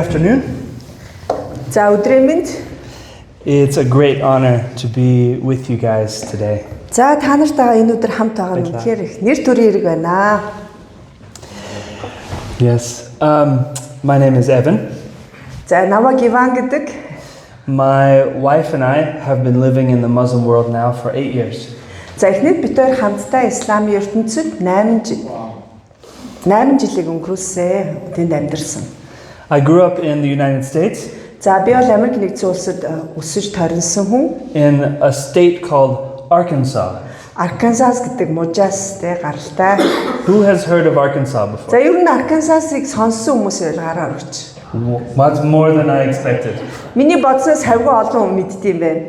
afternoon. За өдрийн мэнд. It's a great honor to be with you guys today. За та нартайгаа энэ өдөр хамт байгаа нь үнэхээр их нэр төрийн хэрэг байна. Yes. My name is Evan. За намайг Иван гэдэг. My wife and I have been living in the Muslim world now for 8 years. За эхнээд бид хоёр хамтдаа исламын ертөнцид 8 жилиг өнгөрүүлсэн. Тэнд амьдарсан. I grew up in the United States. За би бол Америк нэгдсэн улсад өсөж төрсөн хүн. In a state called Arkansas. Arkansas гэдэг мужаас тэ гаралтай. Who has heard of Arkansas before? За ер нь Arkansas-ыг сонссон хүмүүс байл гараар өгч. Much more than I expected. Миний бодсоос хавьгүй олон хүн мэддэм байна.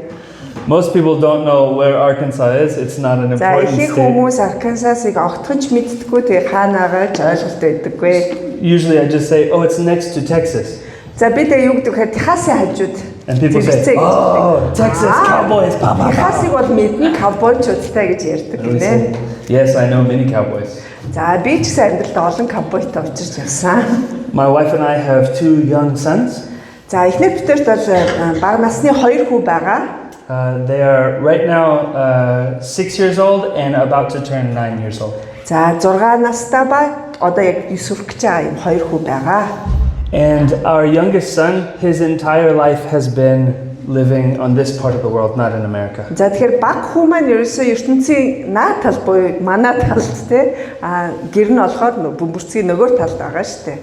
Most people don't know where Arkansas is. It's not an За important их state. хүмүүс Arkansas-ыг огтхонч мэддэггүй тэгээ хаанаага ч ойлголт байдаггүй. Usually I just say, oh, it's next to Texas. За би тэгээ юу гэдэг вэ? Техасын хажууд. And people say, oh, Texas Cowboys, papa. Техасыг бол мэднэ, ковбойчуудтай гэж ярьдаг гинэ. Yes, I know many cowboys. За би ч гэсэн амьдралдаа олон ковбойтой учирч явсан. My wife and I have 2 young sons. За эхнэр битэрт бол бага насны 2 хүү байгаа. They are right now 6 years old and about to turn 9 years old. За 6 настай ба одоо яг 9 хүрэх гэж байгаа юм 2 хүү байгаа. And our youngest son, his entire life has been living on this part of the world, not in America. За тэгэхээр баг хүү маань ерөөсөө ертөнцийн наад тал буюу манай талд те гэр нь болохоор бөмбөрцгийн нөгөө талд байгаа шүү дээ.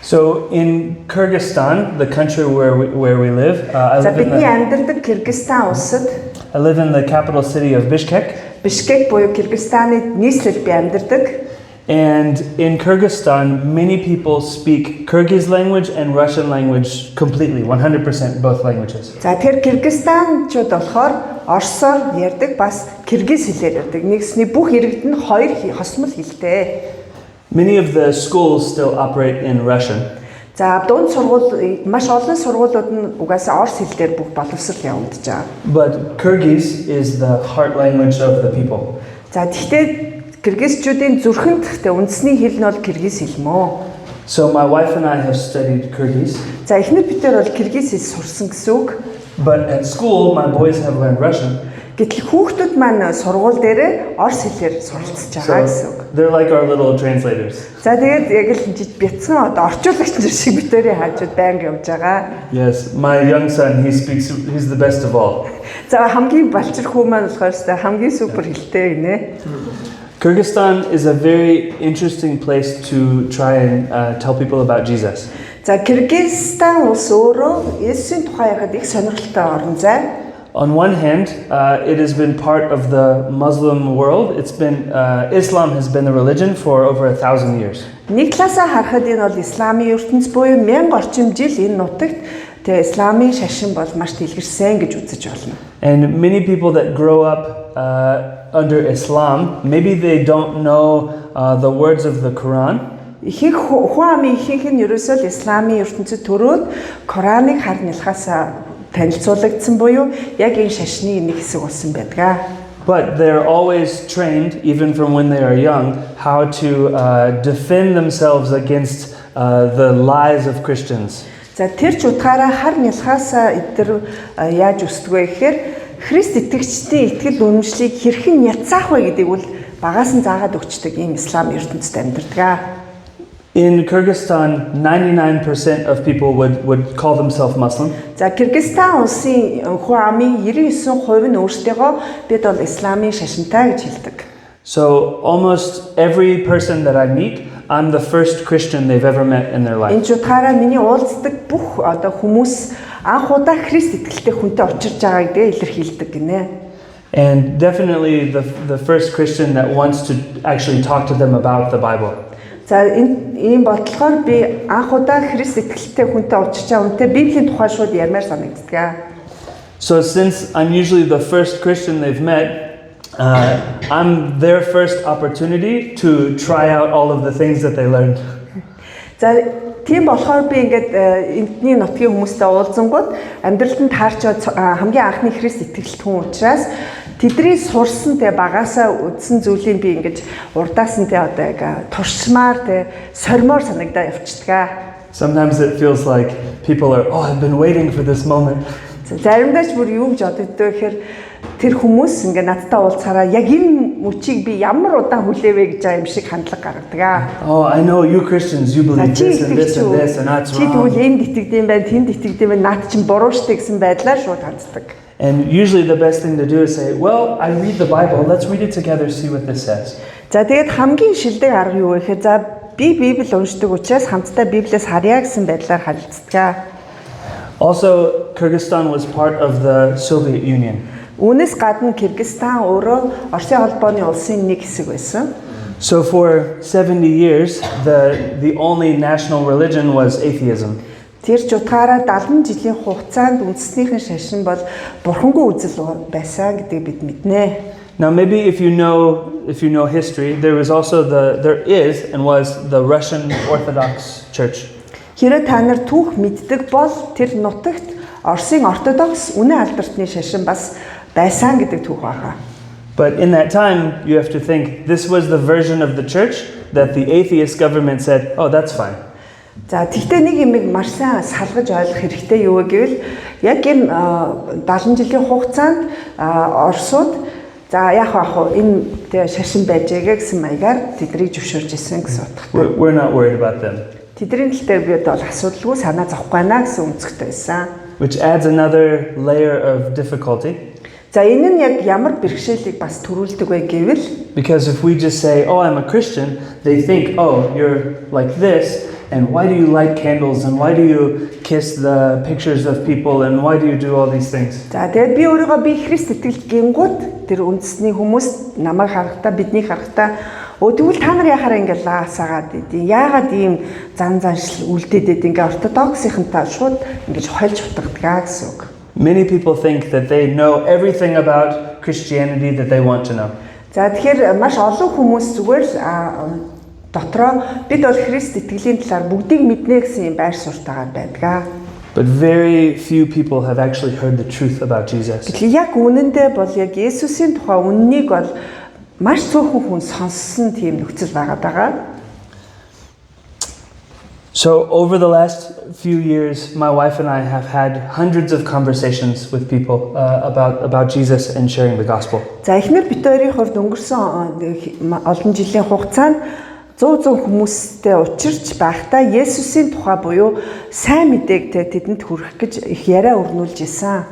So in Kyrgyzstan, the country where we live, I бидний амьдардаг Кыргызстан улсад live in the capital city of Bishkek. Бишкек буюу Кыргызстаны нийслэл би амьдардаг. And in Kyrgyzstan, many people speak Kyrgyz language and Russian language completely, 100% both languages. За тэгэхээр Кыргызстанчууд болохоор орсоор ярьдаг бас киргиз хэлээр ярьдаг. Нэгсний бүх иргэд нь хоёр хосмол хэлтэй. Many of the schools still operate in Russian. За дунд сургууль маш олон сургуулиуд нь угаасаа орс хэлээр бүх боловсрол явагдаж байгаа. But Kyrgyz is the heart language of the people. За тэгтээ киргизчүүдийн зүрхэнд тэ үндэсний хэл нь бол киргиз хэл мөө. So my wife and I have studied Kyrgyz. За эхнэр бид нар бол киргиз хэл сурсан гэсэн үг. But at school, my boys have learned Russian. Гэтэл хүүхдүүд маань сургууль дээр орс хэлээр суралцж байгаа гэсэн үг. They're like our little translators. За тэгээд яг л бяцхан одоо орчуулагч шиг битэрийн хажууд байнга явж байгаа. Yes, my young son, he's the best of all. За хамгийн балчир хүү маань болохоор хамгийн супер хэлтэй гинэ. Kyrgyzstan is a very interesting place to try and tell people about Jesus. За Кыргызстан улс өөрөө Есүсийн тухай ярихад их сонирхолтой орн зай. On one hand, it has been part of the Muslim world. Islam has been the religion for over 1,000 years. Нэг талаасаа харахад энэ бол исламын ертөнц буюу 1000 орчим жил энэ нутагт тэгээ исламын шашин бол маш дэлгэрсэн гэж үзэж байна. And many people that grow up under Islam, maybe they don't know the words of the Quran. Ихэнх хүн амын ихэнх нь ерөөсөө л исламын ертөнцид төрөөд Кораныг харнилахаас танилцуулагдсан буюу яг энэ шашны нэг хэсэг болсон байдаг. But they're always trained, even from when they are young, how to defend themselves against the lies of Christians. За тэр ч утгаараа хар нялхаас эдгээр яаж өсдөг вэ гэхээр Христ итгэгчдийн итгэл үнэмшлийг хэрхэн няцаах вэ гэдгийг бол багаас нь заагаад өгчдөг ийм ислам ертөнцид амьдардаг. In Kyrgyzstan, 99% of people would call themselves Muslim. За Кыргызстан улсын хүн амын 99% нь өөрсдийгөө бид бол исламын шашинтай гэж хэлдэг. So almost every person that I meet, I'm the first Christian they've ever met in their life. Энэ ч утгаараа миний уулздаг бүх одоо хүмүүс анх удаа Христ итгэлтэй хүнтэй очирч байгааг дээ илэрхийлдэг гинэ. And definitely the first Christian that wants to actually talk to them about the Bible. За ийм бодлохоор би анх удаа Христ итгэлтэй хүнтэй очиж байгаа үнтэй Библийн тухай шууд ярмаар санагддаг. So since I'm usually the first Christian they've met, I'm their first opportunity to try out all of the things that they learned. За тийм болохоор би ингээд эндний нутгийн хүмүүстэй уулзсангууд амьдралд нь таарчаад хамгийн анхны Христ итгэлт хүн учраас тэдний сурсан тэ багаасаа үдсэн зүйлийг би ингэж урдаас нь тэ одоо яг туршмаар тэ сормоор санагдаа явчихдаг. Sometimes it feels like people are, oh, I've been waiting for this moment. Заримдаа ч бүр юу гэж боддог гэхээр тэр хүмүүс ингээ надтай уулзахаараа яг энэ мөчийг би ямар удаан хүлээвэ гэж байгаа юм шиг хандлага гаргадаг. Oh, I know you Christians, you believe this and this and this and that's чи тэгвэл wrong. энд итгэдэм байх, тэнд итгэдэм байх, наад чинь буруу штэ гэсэн байдлаар шууд ханддаг. And usually the best thing to do is say, well, I read the Bible, let's read it together, see what this says. За тэгээд хамгийн шилдэг арга юу вэ гэхээр за би Библи уншдаг учраас хамтдаа Библиэс харьяа гэсэн байдлаар харилцгаа. Also, Kyrgyzstan was part of the Soviet Union. Үүнээс гадна Кыргызстан өөрөө Оросын холбооны улсын нэг хэсэг байсан. So for 70 years, the only national religion was atheism. Тэр ч утгаараа 70 жилийн хугацаанд үндэснийхэн шашин бол бурхангүй үзэл байсан гэдгийг бид мэднэ. Now, maybe if you know history, there is and was the Russian Orthodox Church. Хэрэв та нар түүх мэддэг бол тэр нутагт Оросын ортодокс үнэн албартны шашин бас байсан гэдэг түүх байна. But in that time, you have to think this was the version of the church that the atheist government said, oh, that's fine. За тэгтээ нэг юм маш сайн салгаж ойлгох хэрэгтэй юу гэвэл яг энэ 70 жилийн хугацаанд Оросууд за яг энэ шашин байжээгээ гэсэн маягаар тэднийг зөвшөөрж ирсэн гэсэн утгатай. We're not worried about them. Тэдний тал дээр бид бол асуудалгүй санаа зовхгүй байна гэсэн үнцгтэй байсан. Which adds another layer of difficulty. За энэ нь яг ямар бэрхшээлийг бас төрүүлдэг вэ гэвэл Because if we just say, oh, I'm a Christian, they think, oh, you're like this, and why do you light candles, and why do you kiss the pictures of people, and why do you do all these things? за тэгээд би өөрийгөө би Христ итгэл гингүүд тэр үндэсний хүмүүс намайг харахтаа биднийг харахтаа тэгвэл та нар яхаар ингэ лаасаагаад идэв. Яагаад ийм зан заншил үлдээдэд ингээ ортодоксийнхэнтэй шууд ингэж хольж утгадаг гэсэн үг. Many people think that they know everything about Christianity that they want to know. За тэгэхээр маш олон хүмүүс зүгээр дотроо бид бол Христ итгэлийн талаар бүгдийг мэднэ гэсэн юм байр суурьтайгаар байдаг. But very few people have actually heard the truth about Jesus. Тэгэхээр яг үнэндээ бол яг Есүсийн тухай үннийг бол маш цөөхөн хүн сонссон тийм нөхцөл байгаа. So over the last few years, my wife and I have had hundreds of conversations with people about Jesus and sharing the gospel. За эхнэр бид хоёрын хувьд өнгөрсөн олон жилийн хугацаанд 100 хүмүүстэй учирч байхдаа Есүсийн тухай буюу сайн мэдээг тэдэнд хүргэх гэж их яриа өрнүүлж исэн.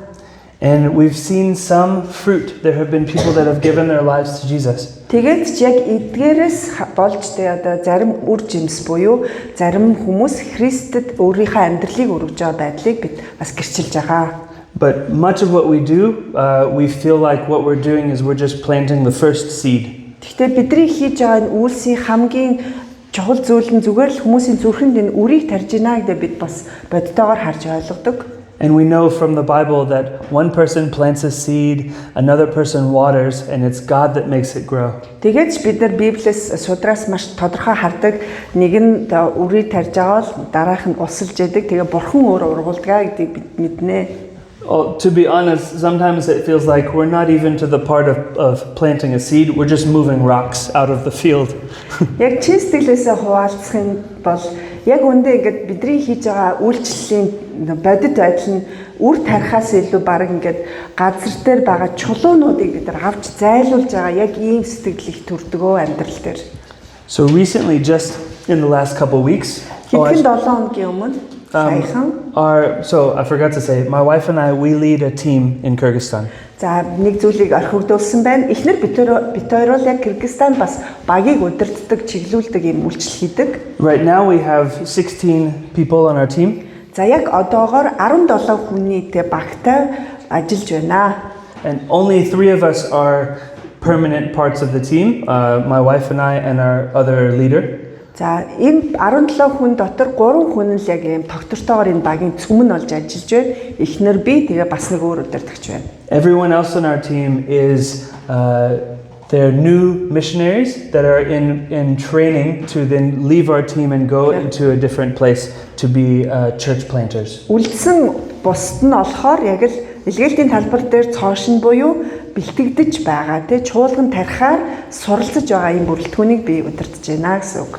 And we've seen some fruit. There have been people that have given their lives to Jesus. Тэгээд ч яг эдгээрээс болж одоо зарим үр жимс буюу зарим хүмүүс Христэд өөрийнхөө амьдралыг өргөж байгаа байдлыг бид бас гэрчилж байгаа. But much of what we do, we feel like what we're doing is we're just planting the first seed. Гэхдээ бидний хийж байгаа үйлсийн хамгийн чухал зүйл нь зүгээр л хүмүүсийн зүрхэнд энэ үрийг тарж гинэ гэдэг бид бас бодтойгоор харж ойлгодог. And we know from the Bible that one person plants a seed, another person waters, and it's God that makes it grow. Тэгээд бид нар Библиэс судраас маш тодорхой хардаг нэг нь үрийг тарж байгаа бол дараах нь усалж яадаг. Тэгээ бурхан өөрөө ургуулдаг гэдгийг бид мэднэ. To be honest, sometimes it feels like we're not even to the part of planting a seed, we're just moving rocks out of the field. Яг чин сэтгэлээсээ хуваалцах юм бол яг үндэ ингээд бидний хийж байгаа үйлчлэлийн бодит байдал нь үр тарихаас илүү баг ингээд газар дээр байгаа чулуунуудыг бид нар авч зайлуулж байгаа яг ийм сэтгэл их төрдгөө амьдрал дээр. So recently, just in the last couple of weeks, хэдхэн 7 хоногийн өмнө so I forgot to say, my wife and I, we lead a team in Kyrgyzstan. За нэг зүйлийг орхигдуулсан байна. Эхнэр бид хоёр бол яг Кыргызстанд бас багийг удирддаг, чиглүүлдэг юм үйлчлэл хийдэг. Right now we have 16 people on our team. За яг одоогоор 17 хүнийтэй багтай ажиллаж байна. And only 3 of us are permanent parts of the team, my wife and I and our other leader. За энэ 17 хүн дотор 3 хүн л яг юм тогтвортойгоор энэ багийн цөмөн болж ажиллаж байна. Эхнэр би тэгээ бас нэг өөр удирдагч байна. Everyone else on our team is they're new missionaries that are in training to then leave our team and go into a different place to be church planters. Үлдсэн бусд нь болохоор яг л илгээлтийн талбар дээр цоошин буюу бэлтгэдэж байгаа. Тэ чуулган тарихаар суралцж байгаа юм бүрэлдэхүүнийг би удирдах байна гэсэн үг.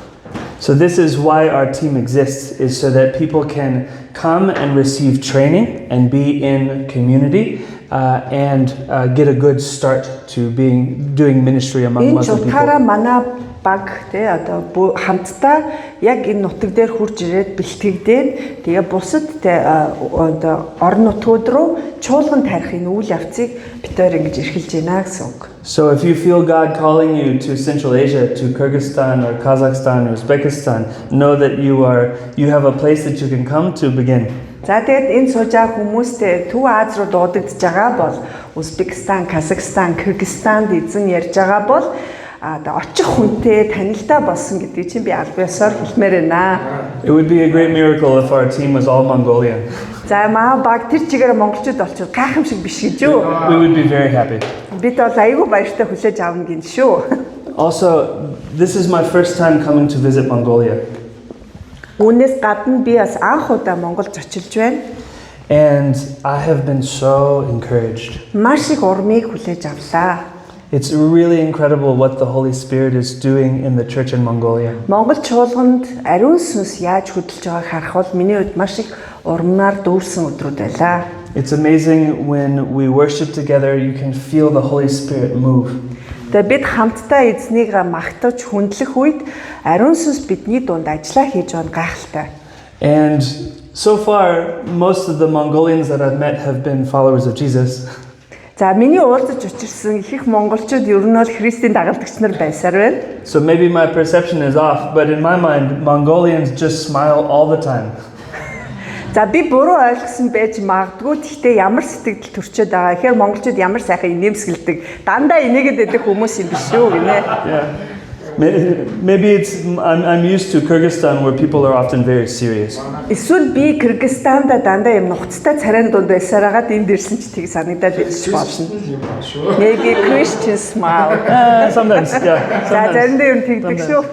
So this is why our team exists, is so that people can come and receive training and be in community and get a good start to doing ministry among Энэ Muslim утгаараа people. манай баг тий одоо хамтдаа яг энэ нутаг дээр хурж ирээд бэлтгэгдээд тэгээ бусад тий одоо орон нутгууд руу чуулган тарихын үйл явцыг битээр ингэж эрхэлж байна гэсэн үг. So if you feel God calling you to Central Asia, to Kyrgyzstan or Kazakhstan or Uzbekistan, know that you have a place that you can come to begin. За тэгээд энэ сууж байгаа хүмүүстэй Төв Аз руу дуудагдж байгаа бол Узбекистан, Казахстан, Кыргызстанд эзэн ярьж байгаа бол очих хүнтэй танилдаа болсон гэдгийг чинь би аль биесээр хэлмээр байна. It would be a great miracle if our team was all Mongolian. За маа баг тэр чигээр монголчууд олчвол гайхамшиг биш гэж юу? We would be very happy. Бид бол аягүй баяртай хүлээж авна гин шүү. Also, this is my first time coming to visit Mongolia. Үүнээс гадна би бас анх удаа Монголд очилж байна. And I have been so encouraged. Маш их урмыг хүлээж авлаа. It's really incredible what the Holy Spirit is doing in the church in Mongolia. Монгол чуулганд ариун сүнс яаж хөдөлж байгааг харах бол миний хувьд маш их урмаар дүүрсэн өдрүүд байлаа. It's amazing when we worship together, you can feel the Holy Spirit move. Тэгээ бид хамтдаа эзнийг магтаж хүндлэх үед ариун сүнс бидний дунд ажиллаа хийж байгаа нь гайхалтай. And so far, most of the Mongolians that I've met have been followers of Jesus. За миний уулзаж учирсан их монголчууд ер нь бол Христийн дагалдагч нар байсаар байна. So maybe my perception is off, but in my mind, Mongolians just smile all the time. За би буруу ойлгосон байж магадгүй. Гэхдээ ямар сэтгэл төрчөөд байгаа. Тэгэхээр монголчууд ямар сайхан инээмсэглэдэг. Дандаа инээгээд байдаг хүмүүс юм биш үү гинэ. Yeah. Maybe I'm used to Kyrgyzstan where people are often very serious. Эсвэл би Кыргызстанд дандаа юм нухацтай царайн дунд байсаар агаад энд ирсэн ч тийг санагдаад ирж болно. Maybe Christian smile. Sometimes, yeah. За заримдаа юм тэгдэг шүү.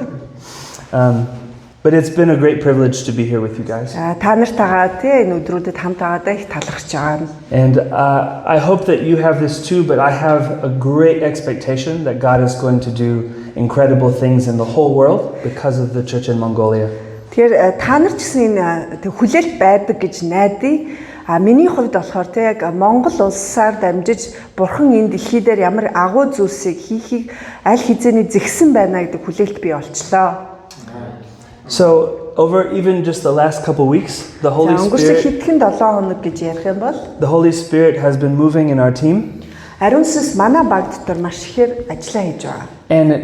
But it's been a great privilege to be here with you guys. Та нартайгаа тий энэ өдрүүдэд хамт байгаадаа их талархаж байгаа. And I hope that you have this too, but I have a great expectation that God is going to do incredible things in the whole world because of the church in Mongolia. Тэгэхээр та нар ч гэсэн энэ хүлээлт байдаг гэж найдаа. Миний хувьд болохоор тий яг Монгол улсаар дамжиж бурхан энэ дэлхий дээр ямар агуу зүйлсийг хийхийг аль хизээний зэгсэн байна гэдэг хүлээлт бий болчлоо. So over even just the last couple weeks, the Holy Spirit has been moving in our team and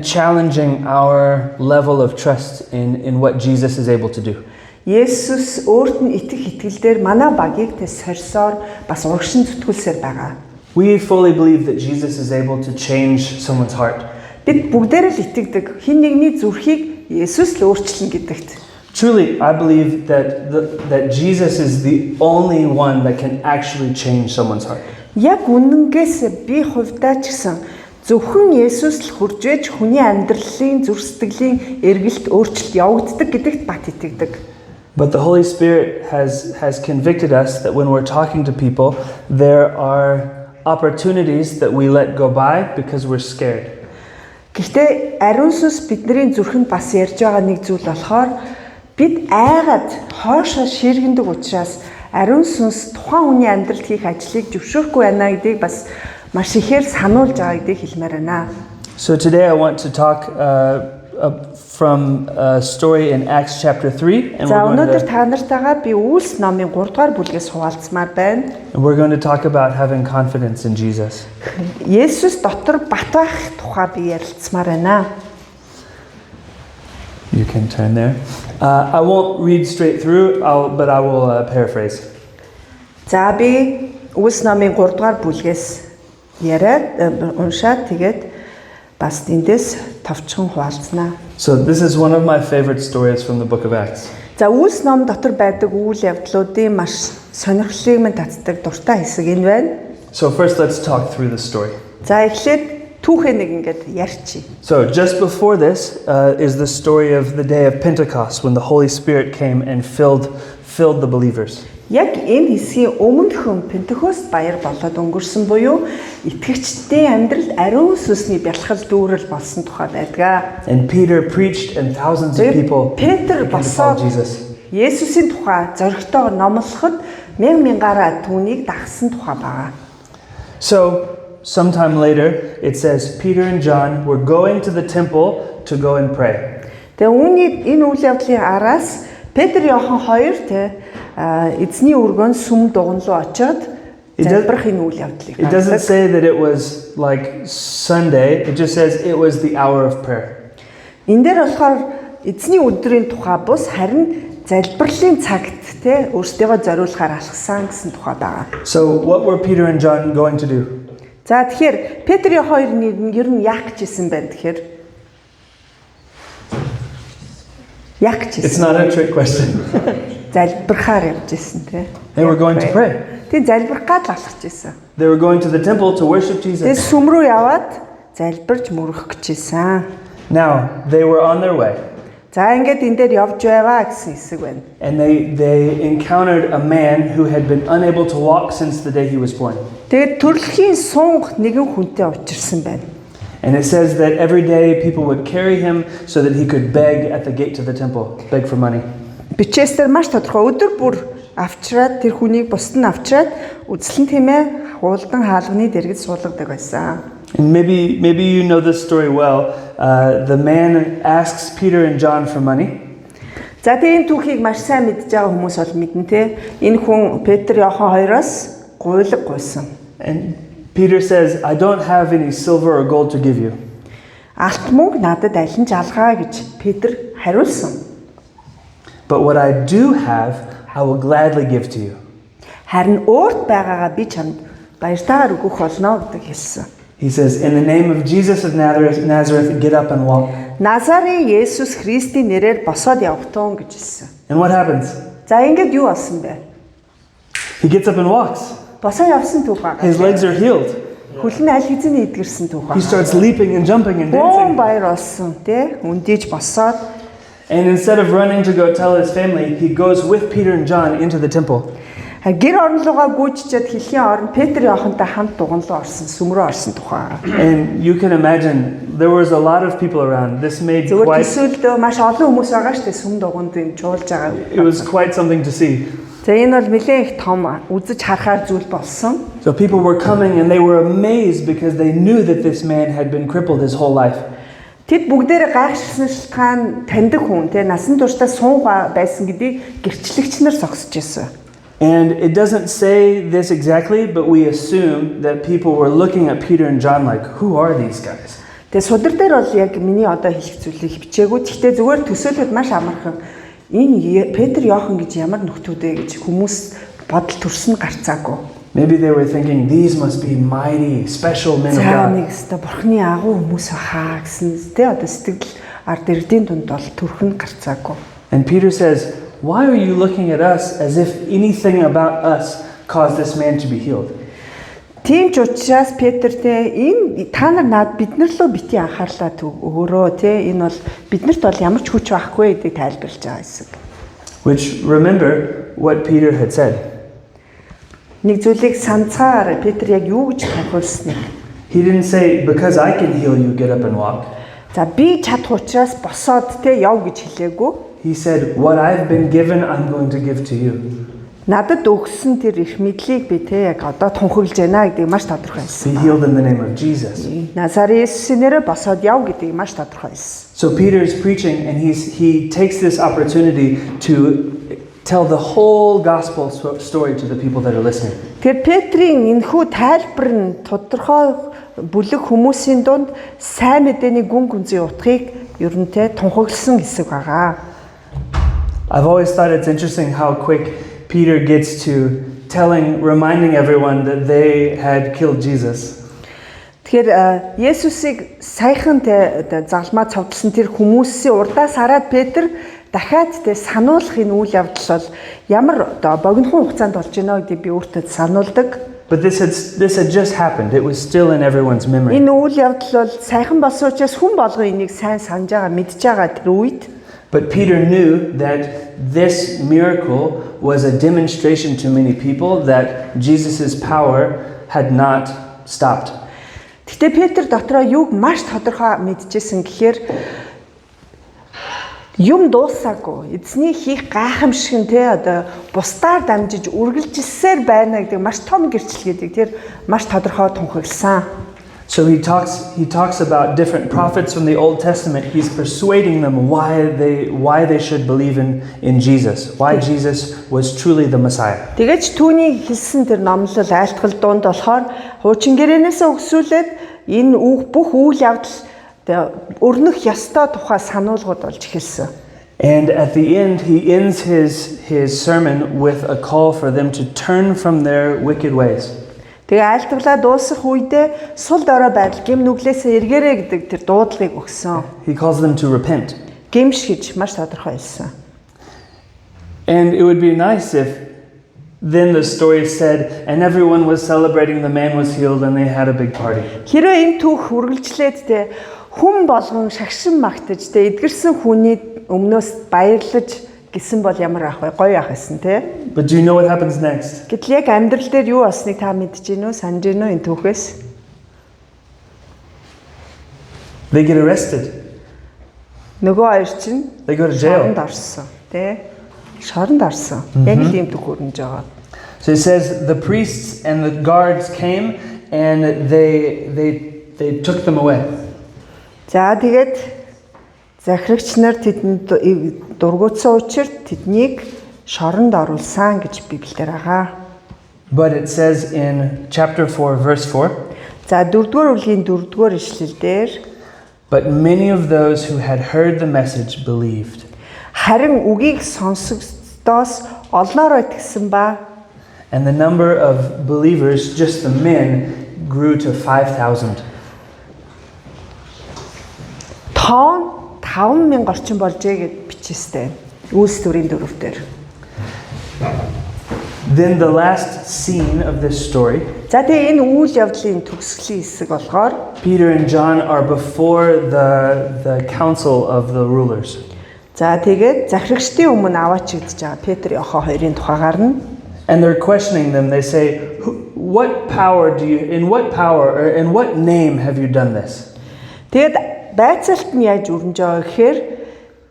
challenging our level of trust in what Jesus is able to do. Есүс өөрт нь итгэх итгэлээр манай багийг тэ сорьсоор бас урагшин зүтгүүлсээр байгаа. We fully believe that Jesus is able to change someone's heart. Бид бүгдээр л итгэдэг хэн нэгний зүрхийг Есүс л өөрчлөн гэдэгт. Truly, I believe that Jesus is the only one that can actually change someone's heart. Яг үнэнгээс би хувьдаа ч гэсэн зөвхөн Есүс л хурж ээж хүний амьдралын зүрх сэтгэлийн эргэлт өөрчлөлт явагддаг гэдэгт бат итгэдэг. But the Holy Spirit has convicted us that when we're talking to people, there are opportunities that we let go by because we're scared. Гэхдээ ариун сүнс бидний зүрхэнд бас ярьж байгаа нэг зүйл болохоор бид айгаад хоошоо ширгэндэг учраас ариун сүнс тухайн хүний амьдралд хийх ажлыг зөвшөөрөхгүй байна гэдгийг бас маш ихээр сануулж байгаа гэдгийг хэлмээр байна. So today I want to talk from a story in Acts chapter 3 and өнөөдөр та нартайгаа би Үйлс номын 3 дугаар бүлгээс хуваалцмаар байна. And we're going to talk about having confidence in Jesus. Есүс дотор бат байх тухай би ярилцмаар байна. You can turn there. I won't read straight through, but I will paraphrase. За би Үйлс номын 3 дугаар бүлгээс яриад уншаад тэгээд бас эндээс товчхон хуваалцнаа. So this is one of my favorite stories from the book of Acts. За Үйлс ном дотор байдаг үйл явдлуудын маш сонирхлыг минь татдаг дуртай хэсэг энэ байна. So first let's talk through the story. За эхлээд түүхээ нэг ингээд ярьчих. So just before this is the story of the day of Pentecost when the Holy Spirit came and filled the believers. Яг энэ хэсгийн өмнөхөн Пентекост баяр болоод өнгөрсөн буюу итгэгчдийн амьдралд ариун сүнсний бялхал дүүрэл болсон тухай байдаг. And Peter preached and thousands of people Петр began to follow босоод Jesus. Есүсийн тухай зоригтойгоор номлоход мянгаараа түүнийг дагсан тухай байгаа. So, sometime later, it says Peter and John were going to the temple to go and pray. Тэгээ үүний энэ үйл явдлын араас Петр Иохан хоёр эзний өргөнд сүм дуган руу очиод залбирах энэ үйл явдлыг. It doesn't say that it was like Sunday, it just says it was the hour of prayer. Энэ дээр болохоор эзний өдрийн тухай бус харин залбирлын цагт өөрсдийгөө зориулахаар алхсан гэсэн тухай байгаа. So, what were Peter and John going to do? За тэгэхээр Петрийн хоёр ер нь яах гэж исэн байна тэгэхээр? Яах гэж It's исэн? not a trick question. Залбирахаар явж исэн тий. They were going to pray. Тэг залбирах гад л алхаж исэн. They were going to the temple to worship Тэг Jesus. сүм рүү яваад залбирч мөрөх гэж исэн. Now, they were on their way. За ингээд энэ дээр явж байваа гэсэн хэсэг байна. And they encountered a man who had been unable to walk since the day he was born. Тэгээд төрөлхийн сунг нэгэн хүнтэй учирсан байна. And it says that every day people would carry him so that he could beg at the gate to the temple, beg for money. Бичээсээр маш тодорхой өдөр бүр авчраад тэр хүнийг бусд нь авчраад үзлэн тиймээ хуулдан хаалганы дэргэд суулгадаг байсан. And maybe you know this story well. The man asks Peter and John for money. За тэгээ энэ түүхийг маш сайн мэдж байгаа хүмүүс бол мэднэ те. Энэ хүн Петр Иохан хоёроос гуйлга гуйсан. And Peter says, I don't have any silver or gold to give you. Алт мөнгө надад аль нь жалгаа гэж Петр хариулсан. But what I do have, I will gladly give to you. Харин өөрт байгаагаа би чамд баяртайгаар өгөх болно гэдэг хэлсэн. He says, in the name of Jesus of Nazareth, get up and walk. Назарын Есүс Христийн нэрээр босоод явтун гэж хэлсэн. And what happens? За ингээд юу болсон бэ? He gets up and walks. Босоо явсан түүх байгаа. His legs are healed. Хөл нь аль хэзээ эдгэрсэн түүх He байгаа. starts leaping and jumping and Бөөн dancing. баяр болсон тий. Үндийж босоод And instead of running to go tell his family, he goes with Peter and John into the temple. гэр орнолгоо гүйччихэд хэлхийн орон Петр Иохантай хамт дуган руу орсон, сүм рүү орсон тухай байгаа. And you can imagine, there was a lot of people around. This made Зөвхөн quite, төсөөлдөө маш олон хүмүүс байгаа шүү дээ сүм дуганд юм чуулж байгаа. it was quite something to see. За энэ бол нэлээд их том үзэж харахаар зүйл болсон. So people were coming and they were amazed because they knew that this man had been crippled his whole life. Тэд бүгдээрээ гайхширсан шалтгаан таньдаг хүн те насан туршдаа сунга байсан гэдгийг гэрчлэгч нар зогсож байсан. And it doesn't say this exactly, but we assume that people were looking at Peter and John like, who are these guys? Тэгээ судар дээр бол яг миний одоо хэлэх зүйлийг хичээгүй. Гэхдээ зүгээр төсөөлөд маш амархан энэ Петр Иохан гэж ямар нөхдүүд вэ гэж хүмүүс бодол төрсөн гарцаагүй. Maybe they were thinking, these must be mighty, special men of За God. нэг өстө бурхны агуу хүмүүс хаа гэсэн тэ одоо сэтгэл ард эрдийн дунд бол төрхөн гарцаагүй. And Peter says, why are you looking at us as if anything about us caused this man to be healed? Тийм ч учраас Петр тэ энэ та нар над биднэр лөө бити анхаарлаа өөрөө тэ энэ бол биднэрт бол ямар ч хүч байхгүй гэдгийг тайлбарлаж байгаа хэсэг. Which, remember what Peter had said. Нэг зүйлийг санацгаар Петр яг юу гэж тайлбарласныг. He didn't say, because I can heal you, get up and walk. За би чадах учраас босоод тэ яв гэж хэлээгүй. He said, what I've been given, I'm going to give to you. Надад өгсөн тэр их мэдлийг би тэ яг одоо тунхаглаж байна гэдгийг маш тодорхой Be хэлсэн. healed in the name of Jesus. Назарын Есүсийн нэрээр босоод яв гэдгийг маш тодорхой хэлсэн. So Peter is preaching and he takes this opportunity to tell the whole gospel story to the people that are listening. Тэр Петрийн энэхүү тайлбар нь тодорхой бүлэг хүмүүсийн дунд сайн мэдээний гүн гүнзгий утгыг ерөнтэй тунхагласан хэсэг байгаа. I've always thought it's interesting how quick Peter gets to reminding everyone that they had killed Jesus. Тэгэхээр Есүсийг саяхан загламаа цовдлсон тэр хүмүүсийн урдаас хараад Петр дахиад сануулах энэ үйл явдал бол ямар богинохон хугацаанд болж байна гэдгийг би өөртөө сануулдаг. But this had just happened. It was still in everyone's memory. Энэ үйл явдал бол саяхан болсон учраас хүн болгон энийг сайн санаж байгаа, мэдж байгаа тэр үед. But Peter knew that this miracle was a demonstration to many people that Jesus' power had not stopped. Гэтэ Петр дотроо юуг маш тодорхой мэдчихсэн гэхээр юм дуусаагүй. Эзний хийх гайхамшиг нь те одоо бусдаар дамжиж үргэлжилсээр байна гэдэг маш том гэрчлэгийг тэр маш тодорхой тунхагласан. So he talks about different prophets from the Old Testament. He's persuading them why they should believe in Jesus. Why Jesus was truly the Messiah. Тэгэж түүний хэлсэн тэр номлол айлтгал дунд болохоор хуучин гэрээнээс өгсүүлээд энэ бүх үйл явдал өрнөх ёстой тухай сануулгууд болж эхэлсэн. And at the end he ends his sermon with a call for them to turn from their wicked ways. Тэгээ айлтгалаа дуусгах үедээ сул дорой байдал гим нүглээсээ эргээрэй гэдэг тэр дуудлагыг өгсөн. He calls them to repent. Гимш гэж маш тодорхой хэлсэн. And it would be nice if then the story said, and everyone was celebrating, the man was healed, and they had a big party. Хэрвээ энэ түүх үргэлжлээд те хүн болгон шагшин магтаж те эдгэрсэн хүний өмнөөс баярлаж гисэн бол ямар ах вэ? Гоё ах гэсэн те. But do you know what happens next? Гэтэл яг амьдрал дээр юу болсныг та мэдэж гинөө, санаж гинөө энэ түүхээс? They get arrested. Нөгөө хоёр чинь They go to jail. шоронд орсон те. Шоронд орсон. Яг л ийм түүх өрнөж байгаа. So it says the priests and the guards came and they took them away. За тэгээд захирагч нар тэдэнд дургуутсан учраас тэднийг шоронд оруулсан гэж Библиэлд байгаа. But it says in chapter 4 verse 4. За 4-р бүлгийн 4-р ишлэлдэр But many of those who had heard the message believed. харин үгийг сонсогдсоос олноороо итгэсэн ба And the number of believers, just the men, grew to 5,000. тоон 5,000 орчим болжээ гэд бичээстэй. Үйлс 4-4 дээр. Then the last scene of this story, За тэгээ энэ үйл явдлын төгсгөлийн хэсэг болохоор Peter and John are before the council of the rulers. за тэгээд захирагчдын өмнө аваачигдж байгаа Петр Йохо хоёрын тухай гарна. And they're questioning them. They say, "What power in what name have you done this?" Тэгээд байцаалт нь яаж өрнөж байгаа гэхээр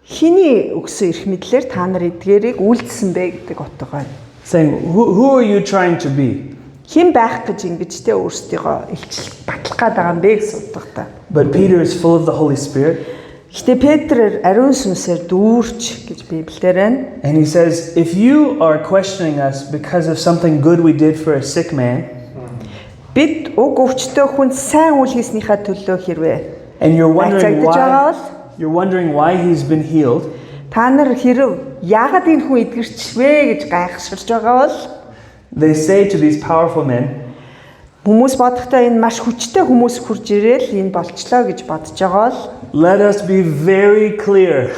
хиний өгсөн эрх мэдлэр та нар эдгээрийг үйлдэлсэн бэ гэдэг утга байна. Saying, who are you trying to be? Хэн байх гэж ингэжтэй өөрсдийгөө илчил батлах гээд байгаа юм бэ гэсэн утгатай. But Peter is full of the Holy Spirit. Гэтэ Петр ариун сүнсээр дүүрч гэж Библиэлд байна. And he says, if you are questioning us because of something good we did for a sick man, Бид уг өвчтөе хүнд сайн үйл хийснийхаа төлөө хэрвээ and you're wondering Accepted why he's been healed, та нар хэрв яагаад энэ хүн эдгэрчвэ гэж гайхширч байгаа бол they say to these powerful men, хүмүүс бодохдоо энэ маш хүчтэй хүмүүс хурж ирээл энэ болчлоо гэж бодож байгаа бол let us be very clear.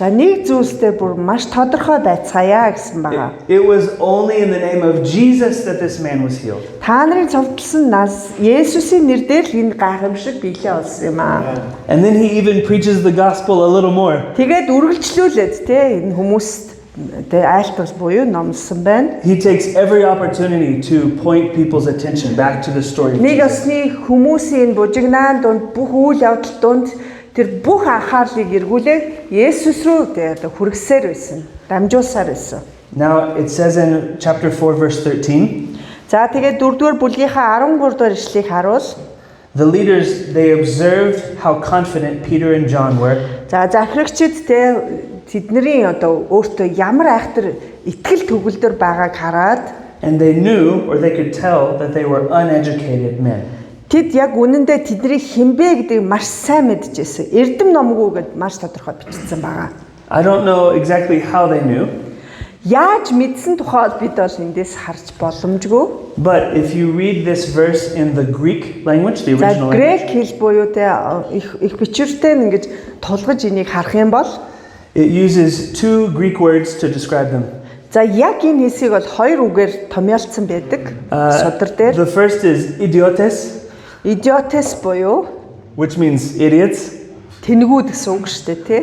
за нэг зүйлстэй бүр маш тодорхой байцгаая гэсэн байгаа. It was only in the name of Jesus that this man was healed. Та нарын цовдлсон нас Есүсийн нэрээр л энэ гайхамшиг биелээ болсон юм аа. And then he even preaches the gospel a little more. Тэгээд үргэлжлүүлээд те энэ хүмүүст тэ айлтгал буюу номлосон байна. He takes every opportunity to point people's attention back to the story of Нэг Jesus. осны хүмүүсийн бужигнаан донд бүх үйл явдал донд тэр бүх анхаарлыг эргүүлээд Есүс рүү тэ хүргэсээр байсан. Дамжуулсаар байсан. Now it says in chapter 4 verse 13, За тэгээд 4-р бүлгийнхаа 13-р ишлэгийг харуул. the leaders they observed how confident Peter and John were, За захирагчид тэ тэдний одоо өөртөө ямар айхтар итгэл төгөлдөр байгааг хараад and they knew or they could tell that they were uneducated men. тэд яг үнэндээ тэдний хинбэ гэдгийг маш сайн мэдчихсэн. Эрдэм номгүй гэд маш тодорхой бичсэн байгаа. I don't know exactly how they knew, Яаж мэдсэн тухайд бид бол эндээс харж боломжгүй. but if you read this verse in the Greek language, the За original грек language, хэл буюу тэ их бичвэртэй ингэж тулгаж энийг харах юм бол it uses two Greek words to describe them. за яг энэ хэсгийг бол хоёр үгээр томьёолцсон байдаг. Судар дээр The first is idiotes, идиотес буюу which means idiots. тэнэгүүд гэсэн үг шүү дээ, тий.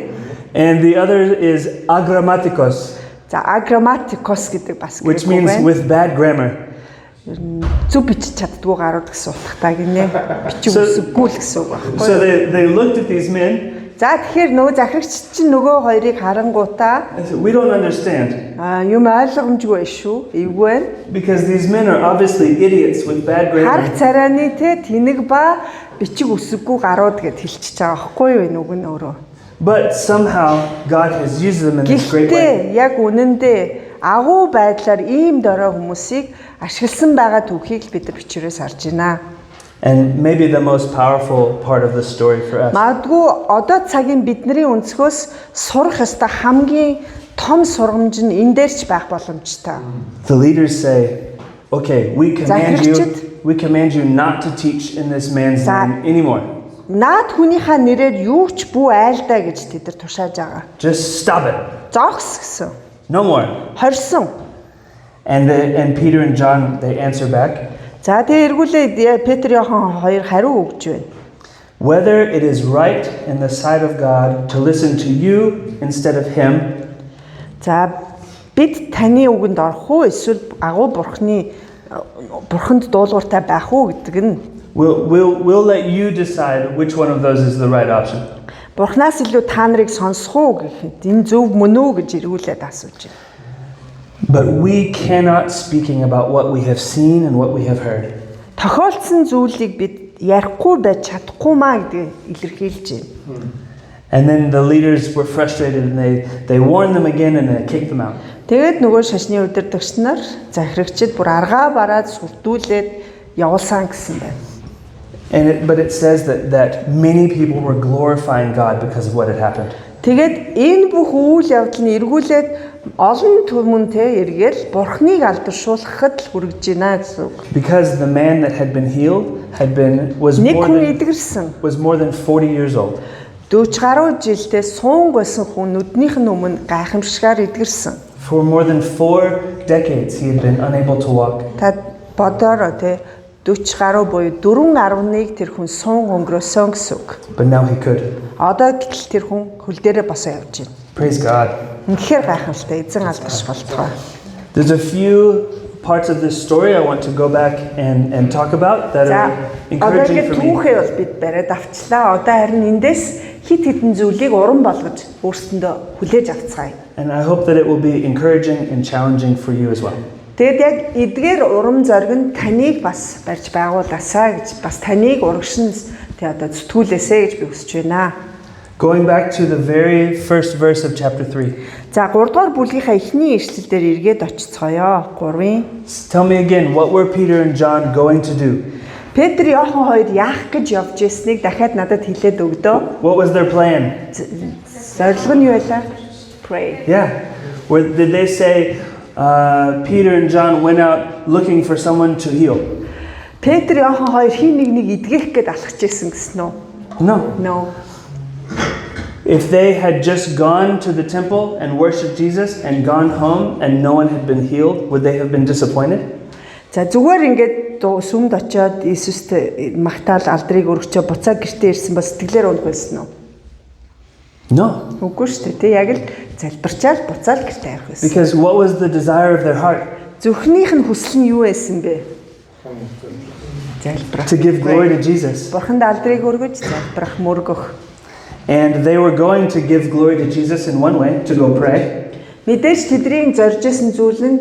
And the other is agrammatikos, За agrammatikos гэдэг бас which грек үг means байна. with bad grammar. Зөв бичиж чаддгүй гарууд гэсэн утгатай гинэ. Бичиг So- үсэггүй л гэсэн үг байхгүй. So they looked at these men За тэгэхээр нөгөө захирагч чинь нөгөө хоёрыг харангуудаа and said, we don't understand юм ойлгомжгүй шүү. Эвгүй байна. because these men are obviously idiots with bad grammar. Харах царайны те тэнэг ба бичиг үсэггүй гарууд гэд хэлчихэж байгаа байхгүй юу энэ үг нь өөрөө. But somehow God has used them in this great way. Гэхдээ яг үнэндээ агуу байдлаар ийм дорой хүмүүсийг ашигласан байгаа түүхийг л бид нар бичвэрээс харж байна. And maybe the most powerful part of the story for us. Магадгүй одоо цагийн бидний өнцгөөс сурах ёстой хамгийн том сургамж нь энэ дээр ч байх боломжтой. The leaders say, okay, we command Захирагчид- you not to teach in this man's За- name anymore. Наад хүнийхээ нэрээр юу ч бүү айлдаа гэж тэд нар тушааж байгаа. Just stop it. Зогс гэсэн. No more. Хорсон. And Peter and John, they answer back, За тэгээ эргүүлээ Петр Иохан хоёр хариу өгж байна. whether it is right in the sight of God to listen to you instead of him, За бид таны үгэнд орох уу эсвэл агуу бурханд дуулууртай байх уу гэдэг нь we'll let you decide which one of those is the right option. Бурханаас илүү та нарыг сонсох уу гэхэд энэ зөв мөн үү гэж эргүүлээд асууж байна. But we cannot speaking about what we have seen and what we have heard. Тохиолдсон зүйлийг бид ярихгүй байж чадахгүй маа гэдгийг илэрхийлж байна. And then the leaders were frustrated and they warned them again and they kicked them out. Тэгээд нөгөө шашны удирдагч нар захирагчид бүр аргаа бараад сүрдүүлээд явуулсан гэсэн байна. But it says that many people were glorifying God because of what had happened. Тэгээд энэ бүх үйл явдал нь эргүүлээд олон түмэнтэй эргээл бурхныг алдаршуулахад л хүрэж байна гэсэн үг. Because the man that had been healed was Нэг хүн эдгэрсэн. more than 40 years old. 40 гаруй жилдээ суунг байсан хүн нүднийх нь өмнө гайхамшигар эдгэрсэн. For more than 4 decades he had been unable to walk. Та бодороо те 40 гаруй буюу 4.1 тэр хүн суун өнгөрөөсөн гэсэн үг. But now he could. Одоо гэтэл тэр хүн хөл дээрээ босоо явж байна. Praise God. Үнэхээр гайхамшигтай эзэн алдарш болтгоо. There's a few parts of this story I want to go back and talk about that За are encouraging одоо for me. түүхээ бол бид бариад авчлаа. Одоо харин эндээс хит хитэн зүйлийг уран болгож өөрсөндөө хүлээж авцгаая. And I hope that it will be encouraging and challenging for you as well. Тэгэд яг эдгээр урам зориг нь таныг бас барьж байгуулаасаа гэж бас таныг урагшин тэ одоо зүтгүүлээсэ гэж би хүсэж байна. Going back to the very first verse of chapter 3. За 3 дугаар бүлгийнхаа эхний ишлэл дээр эргээд очицгоё. 3-ын Tell me again, what were Peter and John going to do? Петр Иохан хоёр яах гэж явж ирснийг дахиад надад хэлээд өгдөө. What was their plan? Зорилго нь юу байлаа? Pray. Yeah. Did they say Peter and John went out looking for someone to heal? Петр Иохан хоёр хин нэг эдгэх гээд алхаж ирсэн гэсэн үү? No. No. If they had just gone to the temple and worshiped Jesus and gone home and no one had been healed, would they have been disappointed? За зүгээр ингээд сүмд очиод Иесуст магтаал алдрыг өргөчөө буцаа гэртээ ирсэн ба сэтгэлээр унах байсан уу? No. Үгүй шүү дээ. Тэ яг л залбирчаал буцаал гэртээ явах байсан. Because what was the desire of their heart? Зүрхнийх нь хүсэл нь юу байсан бэ? Залбирах. To give glory to Jesus. Бурханд алдрыг өргөж залбирах, мөргөх. And they were going to give glory to Jesus in one way, to go pray. Мэдээж тэдний зорж исэн зүйл нь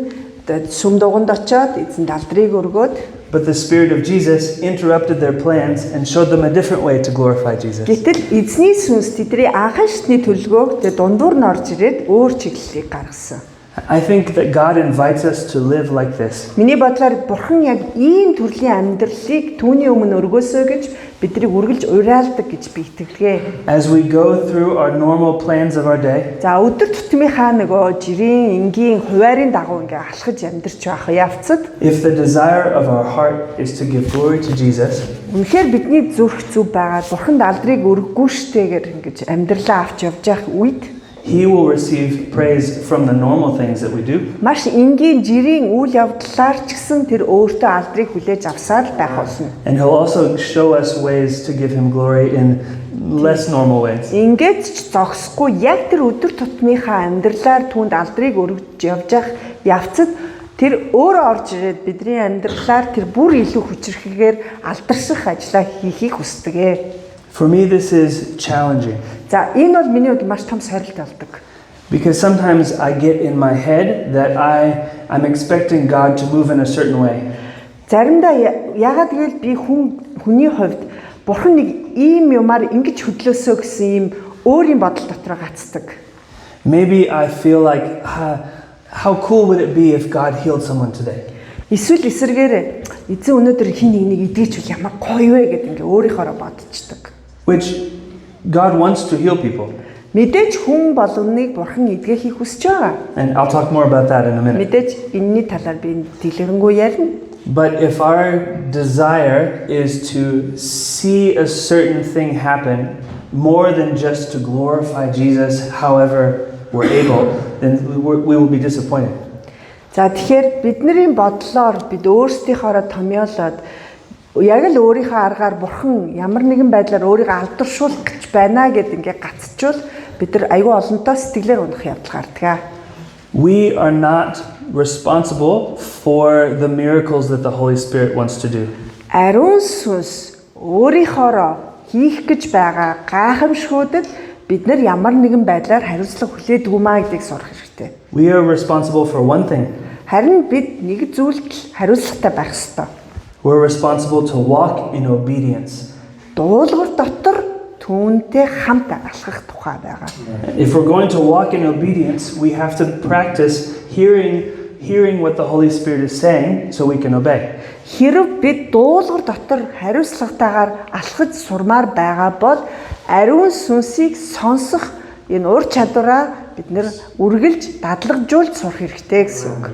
сүм дуганд очиод эзэнд алдрыг өргөөд But the Spirit of Jesus interrupted their plans and showed them a different way to glorify Jesus. гэтэл эзний сүнс тэдний анхан шатны төлгөөг дундуур нь орж ирээд өөр чиглэлийг гаргасан. I think that God invites us to live like this. Миний бодлоор Бурхан яг ийм төрлийн амьдралыг түүний өмнө өргөөсөө гэж биднийг үргэлж уриалдаг гэж би итгэлгээ. As we go through our normal plans of our day, За өдөр тутмынхаа нөгөө жирийн энгийн хуваарийн дагуу ингээ алхаж амьдарч байх явцад if the desire of our heart is to give glory to Jesus, үнэхээр бидний зүрх зүв байгаа Бурханд алдрыг өргөхгүй шттэйгээр ингэж амьдралаа авч явж явах үед He will receive praise from the normal things that we do. маш энгийн жирийн үйл явдлаар ч гэсэн тэр өөртөө алдрыг хүлээж авсаар байх болно. And He'll also show us ways to give Him glory in less normal ways. Ингээд ч зогсохгүй яг тэр өдөр тутмынхаа амьдралаар түүнд алдрыг өргөж явж явцад тэр өөрөө орж ирээд бидний амьдралаар тэр бүр илүү хүчрэхгээр алдарших ажлаа хийхийг хүсдэг. For me, this is challenging За энэ бол миний хувьд маш том сорилт болдог. because sometimes I get in my head that I'm expecting God to move in a certain way. Заримдаа ягаад гэвэл би хүний хувьд бурхан нэг ийм юмар ингэж хөдлөөсөө гэсэн ийм өөрийн бодол дотор гацдаг. Maybe I feel like, how cool would it be if God healed someone today? Эсвэл эсэргээр эзэн өнөөдөр хин нэг идэгчүүл ямар гоё вэ гэдэг ингээ өөрийнхоороо бодчихдаг. Which God wants to heal people. Мэдээж хүн болгоныг бурхан эдгэхийг хүсэж байгаа. And I'll talk more about that in a minute. Мэдээж энэний талаар би дэлгэрэнгүй ярина. But if our desire is to see a certain thing happen more than just to glorify Jesus however we're able, then we will be disappointed. За тэгэхээр бидний бодлоор бид өөрсдийнхоороо томьёолоод яг л өөрийнхөө аргаар бурхан ямар нэгэн байдлаар өөрийгөө алдаршуулах гэж байна гэд ингээ гацчвал бид нар аюул олонтоо сэтгэлээр унах явдал гардаг. We are not responsible for the miracles that the Holy Spirit wants to do. Ариун сүнс өөрийнхоороо хийх гэж байгаа гайхамшгуудад бид нар ямар нэгэн байдлаар хариуцлага хүлээдэг юм аа гэдгийг сурах хэрэгтэй. We are responsible for one thing. Харин бид нэг зүйлд хариуцлагатай байх ёстой. We're responsible to walk in obedience. Дуулуур дотор түүнтэй хамт алхах тухай байгаа. If we're going to walk in obedience, we have to practice hearing what the Holy Spirit is saying so we can obey. Хэрв бид дуулуур дотор хариуцлагатайгаар алхаж сурмаар байгаа бол ариун сүнсийг сонсох энэ ур чадвараа бид нэр үргэлж дадлагжуулж сурах хэрэгтэй гэсэн үг.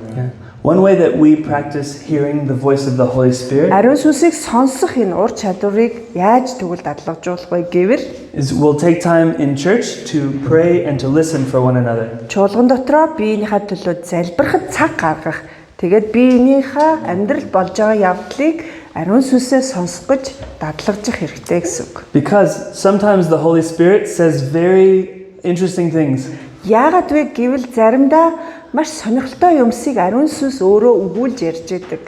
One way that we practice hearing the voice of the Holy Spirit Ариун сүнсийг сонсох энэ ур чадварыг яаж тэгвэл дадлагжуулах вэ гэвэл is we'll take time in church to pray and to listen for one another. чуулган дотроо биеийнхээ төлөө залбирахад цаг гаргах. Тэгээд биеийнхээ амьдрал болж байгаа явдлыг ариун сүнсээс сонсох гэж дадлагжих хэрэгтэй гэсэн үг. Because sometimes the Holy Spirit says very interesting things. Яагаад вэ гэвэл заримдаа маш сонирхолтой юмсыг ариун сүнс өөрөө өгүүлж ярьж байдаг.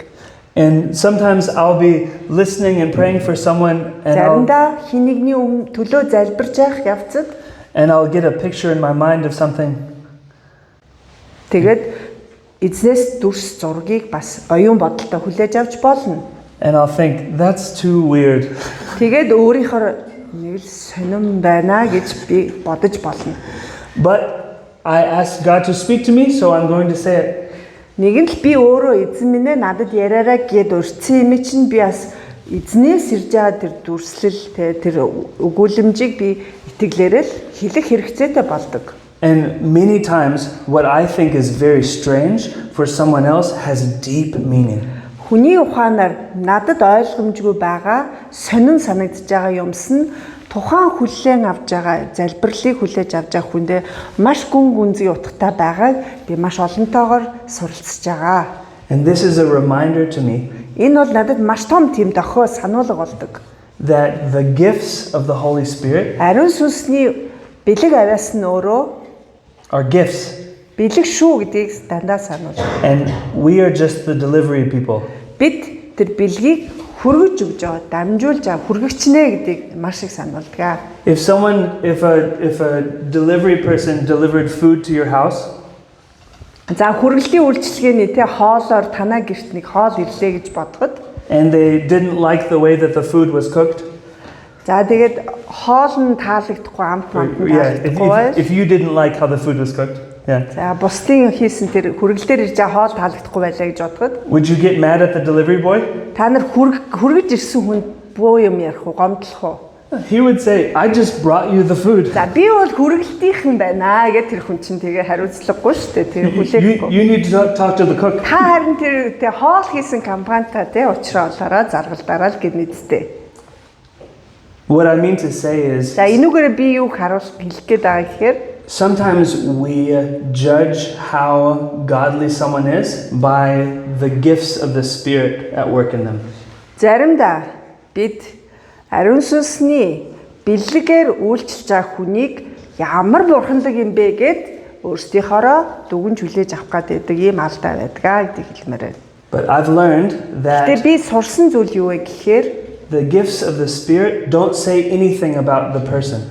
And sometimes I'll be listening and praying for someone Заримдаа хин нэгний төлөө залбирж явах явцад and I'll get a picture in my mind of something. тэгээд эзнээс дүрс зургийг бас оюун бодолтой хүлээж авч болно. And I'll think that's too weird. Тэгээд өөрийнхөө нэг л сонирн байна гэж би бодож болно. But I asked God to speak to me, so I'm going to say it. Нэг нь л би өөрөө эзэн минь ээ надад яриараа гэд урьдсан юм чинь би бас эзнээс ирж байгаа тэр дүрслэл тэр өгүүлэмжийг би итгэлээрэл хэлэх хэрэгцээтэй болдог. And many times, what I think is very strange for someone else has deep meaning. Хүний ухаанаар надад ойлгомжгүй байгаа сонин санагдж байгаа юмс нь тухайн хүлээн авж байгаа залбирлыг хүлээж авч байгаа хүндээ маш гүн гүнзгий утгатай байгааг би маш олонтойгоор суралцж байгаа. And this is a reminder to me Энэ бол надад маш том тийм дохио сануулга болдог. that the gifts of the Holy Spirit Ариун сүнсний бэлэг авяас нь өөрөө are gifts, бэлэг шүү гэдгийг дандаа сануулна. and we are just the delivery people. Бид тэр бэлгийг хүргэж өгж байгаа, дамжуулж байгаа, хүргэгчнэ гэдгийг маш их сануулдаг. If a delivery person delivered food to your house, За хүргэлтийн үйлчилгээний тэ хоолоор танаа гэрт нэг хоол ирлээ гэж бодоход and they didn't like the way that the food was cooked, за тэгээд хоол нь таалагдахгүй амт манд таалагдахгүй. if you didn't like how the food was cooked, yeah, За бусдын хийсэн тэр хүргэлтээр ирж байгаа хоол таалагдахгүй байлаа гэж бодоход would you get mad at the delivery boy? та нар хүргэж ирсэн хүнд буу юм ярих уу, гомдлох уу? He would say, "I just brought you the food. За би бол хүргэлтийнхэн байна гэд тэр хүн чинь тэгээ хариуцлагагүй шүү дээ. Тэр хүлээхгүй. You need to talk to the cook." Та харин тэр хоол хийсэн компанитай тэ уучраа олоороо заргалдаараа л гэд нэгдтэй. What I mean to say is, За энүүгээр би юу харуулах хэлэх гээд байгаа гэхээр sometimes we judge how godly someone is by the gifts of the Spirit at work in them. заримдаа бид ариун сүнсний бэлгээр үйлчилж байгаа хүнийг ямар бурханлаг юм бэ гэд өөрсдийнхоороо дүгнж хүлээж авах гэдэг ийм алдаа байдгаа гэдгийг хэлмээр байна. But I've learned Тэгээ that би сурсан зүйл юу вэ гэхээр the gifts of the Spirit don't say anything about the person.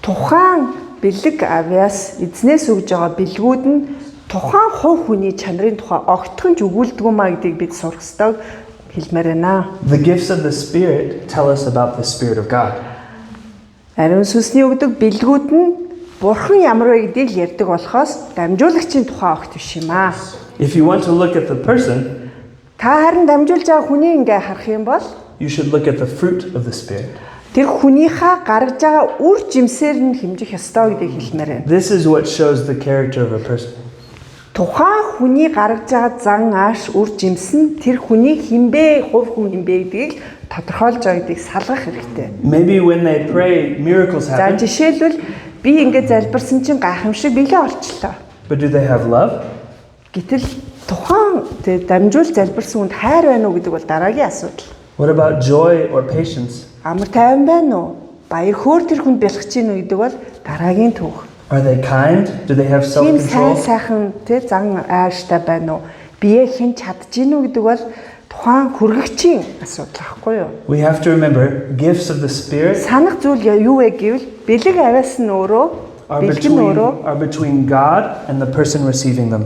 тухайн бэлэг авяас эзнээс өгж байгаа бэлгүүд нь тухайн хувь хүний чанарын тухай огтхонч өгүүлдэг маа гэдгийг бид сурах ёстой хэлмээр байна. The gifts of the Spirit tell us about the Spirit of God. Ариун сүнсний өгдөг бэлгүүд нь бурхан ямар вэ гэдгийг ярьдаг болохоос дамжуулагчийн тухай огт биш юм аа. If you want to look at the person, Та харин дамжуулж байгаа хүний ингээ харах юм бол you should look at the fruit of the Spirit. тэр хүнийхээ гаргаж байгаа үр жимсээр нь хэмжих ёстой гэдгийг хэлмээр байна. This is what shows the character of a person. Тухайн хүний гаргаж байгаа зан ааш үр жимс нь тэр хүний хинбэ, хувь хүн хинбэ гэдгийг тодорхойлж байгаа гэдгийг салгах хэрэгтэй. Maybe when they pray, miracles За happen, жишээлбэл би ингээ залбирсан чинь гайхамшиг билээ олчлоо. but do they have love? Гэтэл тухайн дамжуул залбирсан хүнд хайр байна уу гэдэг бол дараагийн асуудал. What about joy or patience? Амар тайван байна уу? Баяр хөөр тэр хүнд бэлгэж гин үү гэдэг бол дараагийн түүх. Are they kind? Do they have Тийм сайн self-control? сайхан зан ааштай байна уу? Бие хэн чадж гин үү гэдэг бол тухайн хүргэгчийн асуудал байхгүй юу? We have to remember gifts of the Spirit Санах зүйл юу вэ гэвэл бэлэг авяас нь өөрөө бэлэг нь өөрөө are between God and the person receiving them.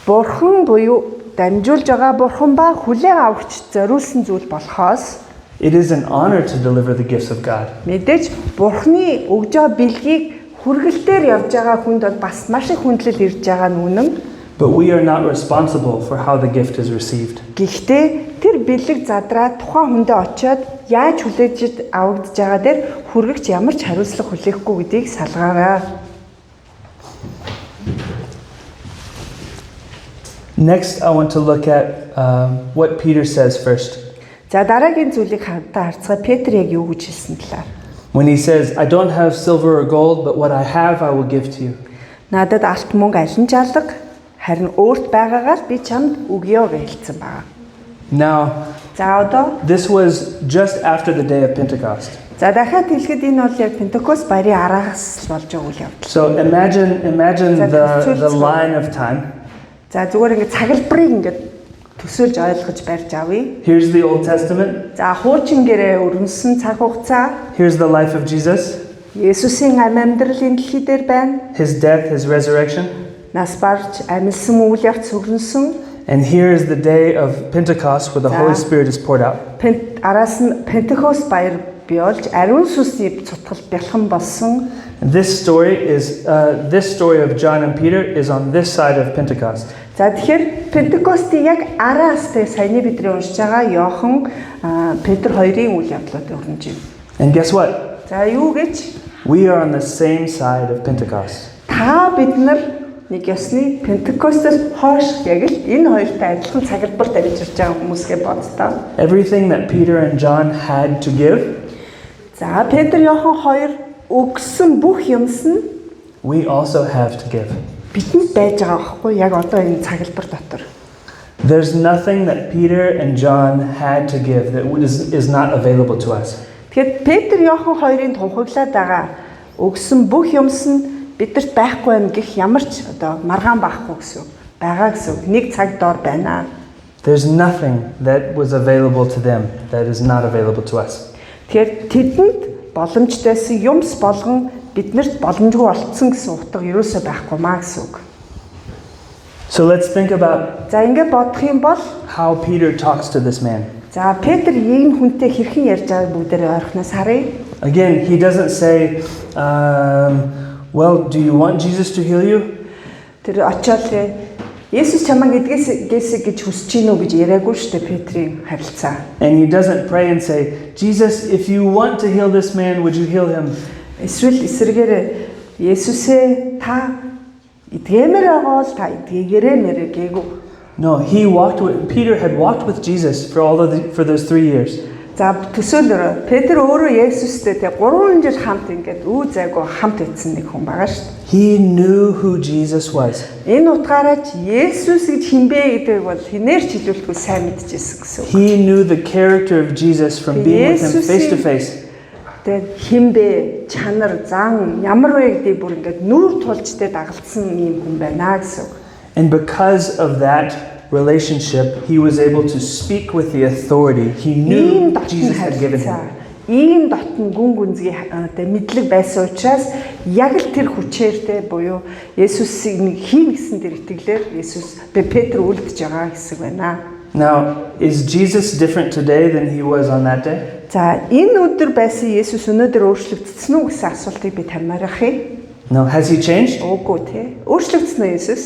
бурхан буюу дамжуулж байгаа бурхан ба хүлээн авахч зориулсан зүйл болохоос It is an honor to deliver the gifts of God. мэдээж бурханы өгж байгаа бэлгийг хүргэлтээр явж байгаа хүнд бол бас маш их хүндлэл ирж байгаа нь үнэн. But we are not responsible for how the gift is received. Гэхдээ тэр бэлэг задраа тухайн хүндээ очиод яаж хүлээж авагдж байгаа дээр хүргэгч ямар ч хариуцлага хүлээхгүй гэдгийг салгаарай. Next, I want to look at what Peter says first. За дараагийн зүйлийг хамтаа харцгаа Петр яг юу гэж хэлсэн талаар. When he says, I don't have silver or gold, but what I have I will give to you. Надад алт мөнгө алин жалга харин өөрт байгаагаар би чамд өгье гэж хэлсэн байна. Now, За одоо this was just after the day of Pentecost. за дахиад хэлэхэд энэ бол яг Пентекост баярын араас болж байгаа үйл явдал. So imagine the line of time. За зүгээр ингээд цаглбарыг ингээд төсөөлж ойлгож барьж авъя. Here's the Old Testament. За хуучин гэрээ өрнөсөн цаг хугацаа, Here's the life of Jesus, Есүсийн амьдралын дэлхий дээр байна. his death, his resurrection. Нас барж амьсан үйл явц өрнөсөн. And here is the day of Pentecost where the Holy Spirit is poured out. Араас нь Пентекост баяр биолж ариун сүнсний цутгал бэлхэн болсон. And this story of John and Peter is on this side of Pentecost. За тэгэхээр Пентекостийн яг араас тэ саяны бидний уншиж байгаа Иохан Петр хоёрын үйл явдлууд өрнөж байна. And guess what? За юу гэж We are on the same side of Pentecost. та бид нар нэг ёсны Пентекостоос хойш яг л энэ хоёртай адилхан цаглбар тавьж ирж байгаа хүмүүсгээ боддоо. Everything that Peter and John had to give, За Петр Иохан хоёр өгсөн бүх юмс нь we also have to give. бидэнд байж байгаа байхгүй яг одоо энэ цаглбар дотор. There's nothing that Peter and John had to give that is not available to us. Тэгэхээр Петр Иохан хоёрын тунхаглаад байгаа өгсөн бүх юмс нь бидэрт байхгүй байх гэх ямар ч одоо маргаан байхгүй гэсэн байгаа гэсэн нэг цаг доор байна. There's nothing that was available to them that is not available to us. Тэгэхээр тэдэнд боломжтойсэн юмс болгон биднэрт боломжгүй болцсон гэсэн утга ерөөсөө байхгүй маа гэсэн үг. So let's think about За ингээд бодох юм бол how Peter talks to this man. за Петр энэ хүнтэй хэрхэн ярьж байгааг бүгдээрээ ойрхоноос харъя. Again, he doesn't say, well, do you want Jesus to heal you? Тэр очоод Есүс чамайг эдгээсэй гэж хүсэж гинүү гэж яриаггүй шүү дээ Петрийн харилцаа. And he doesn't pray and say, Jesus, if you want to heal this man, would you heal him? Эсвэл эсрэгээр Есүсээ та эдгэмээр байгаа бол та эдгээгээрэй мэрэ гээгүй. No, Peter had walked with Jesus for those 3 years. За төсөөлөөр Петр өөрөө Есүстэй 3 жил хамт ингээд үе зайгүй хамт идсэн нэг хүн байгаа шүү дээ. He knew who Jesus was. Энэ утгаараа ч Есүс гэж хинбэ гэдэг бол хинээр ч хэлүүлэхгүй сайн мэдчихсэн гэсэн үг. He knew the character of Jesus from being with him face to face. Тэгээд химбэ, чанар, зан ямар вэ гэдгийг бүр ингээд нүүр тулжтэй дагалдсан юм хүн байна гэсэн үг. And because of that relationship, he was able to speak with the authority he knew Jesus had given him. Ийм дотн гүн гүнзгий мэдлэг байсан учраас яг л тэр хүчээртэй буюу Есүсийг хийн гэсэн тэр итгэлээр Есүс Петр үлдэж байгаа гэсэн байна. Now, is Jesus different today than he was on that day? За энэ өдөр байсан Есүс өнөөдөр өөрчлөгдсөн үү гэсэн асуултыг би таньмаарах юм. No, has he changed? Үгүй тий. Өөрчлөгдсөн үү Есүс?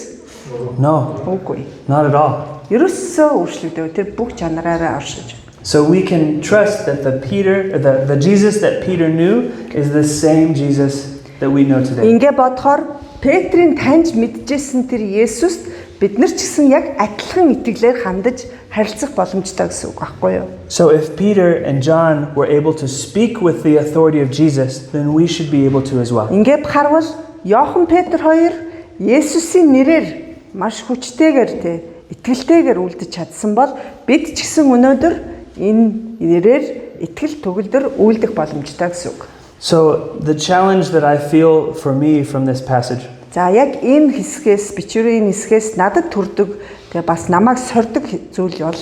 No, Үгүй. not at all. Ерөөсөө өөрчлөгдөв. Тэр бүх чанараараа оршиж. So we can trust that the Jesus that Peter knew is the same Jesus that we know today. Ингээ бодохоор Петрийн таньж мэдчихсэн тэр Есүст бид нар ч гэсэн яг адилхан итгэлээр хандаж харилцах боломжтой гэсэн үг байхгүй юу? So if Peter and John were able to speak with the authority of Jesus, then we should be able to as well. Ингээ харвал Иохан Петр хоёр Есүсийн нэрээр маш хүчтэйгээр те итгэлтэйгээр үлдэж чадсан бол бид ч гэсэн өнөөдөр энэ нэрээр итгэл төгөлдөр үлдэх боломжтой гэсэн үг. So the challenge that I feel for me from this passage За яг энэ хэсгээс бичвэрийн хэсгээс надад төрдөг тэгээ бас намайг сордог зүйл бол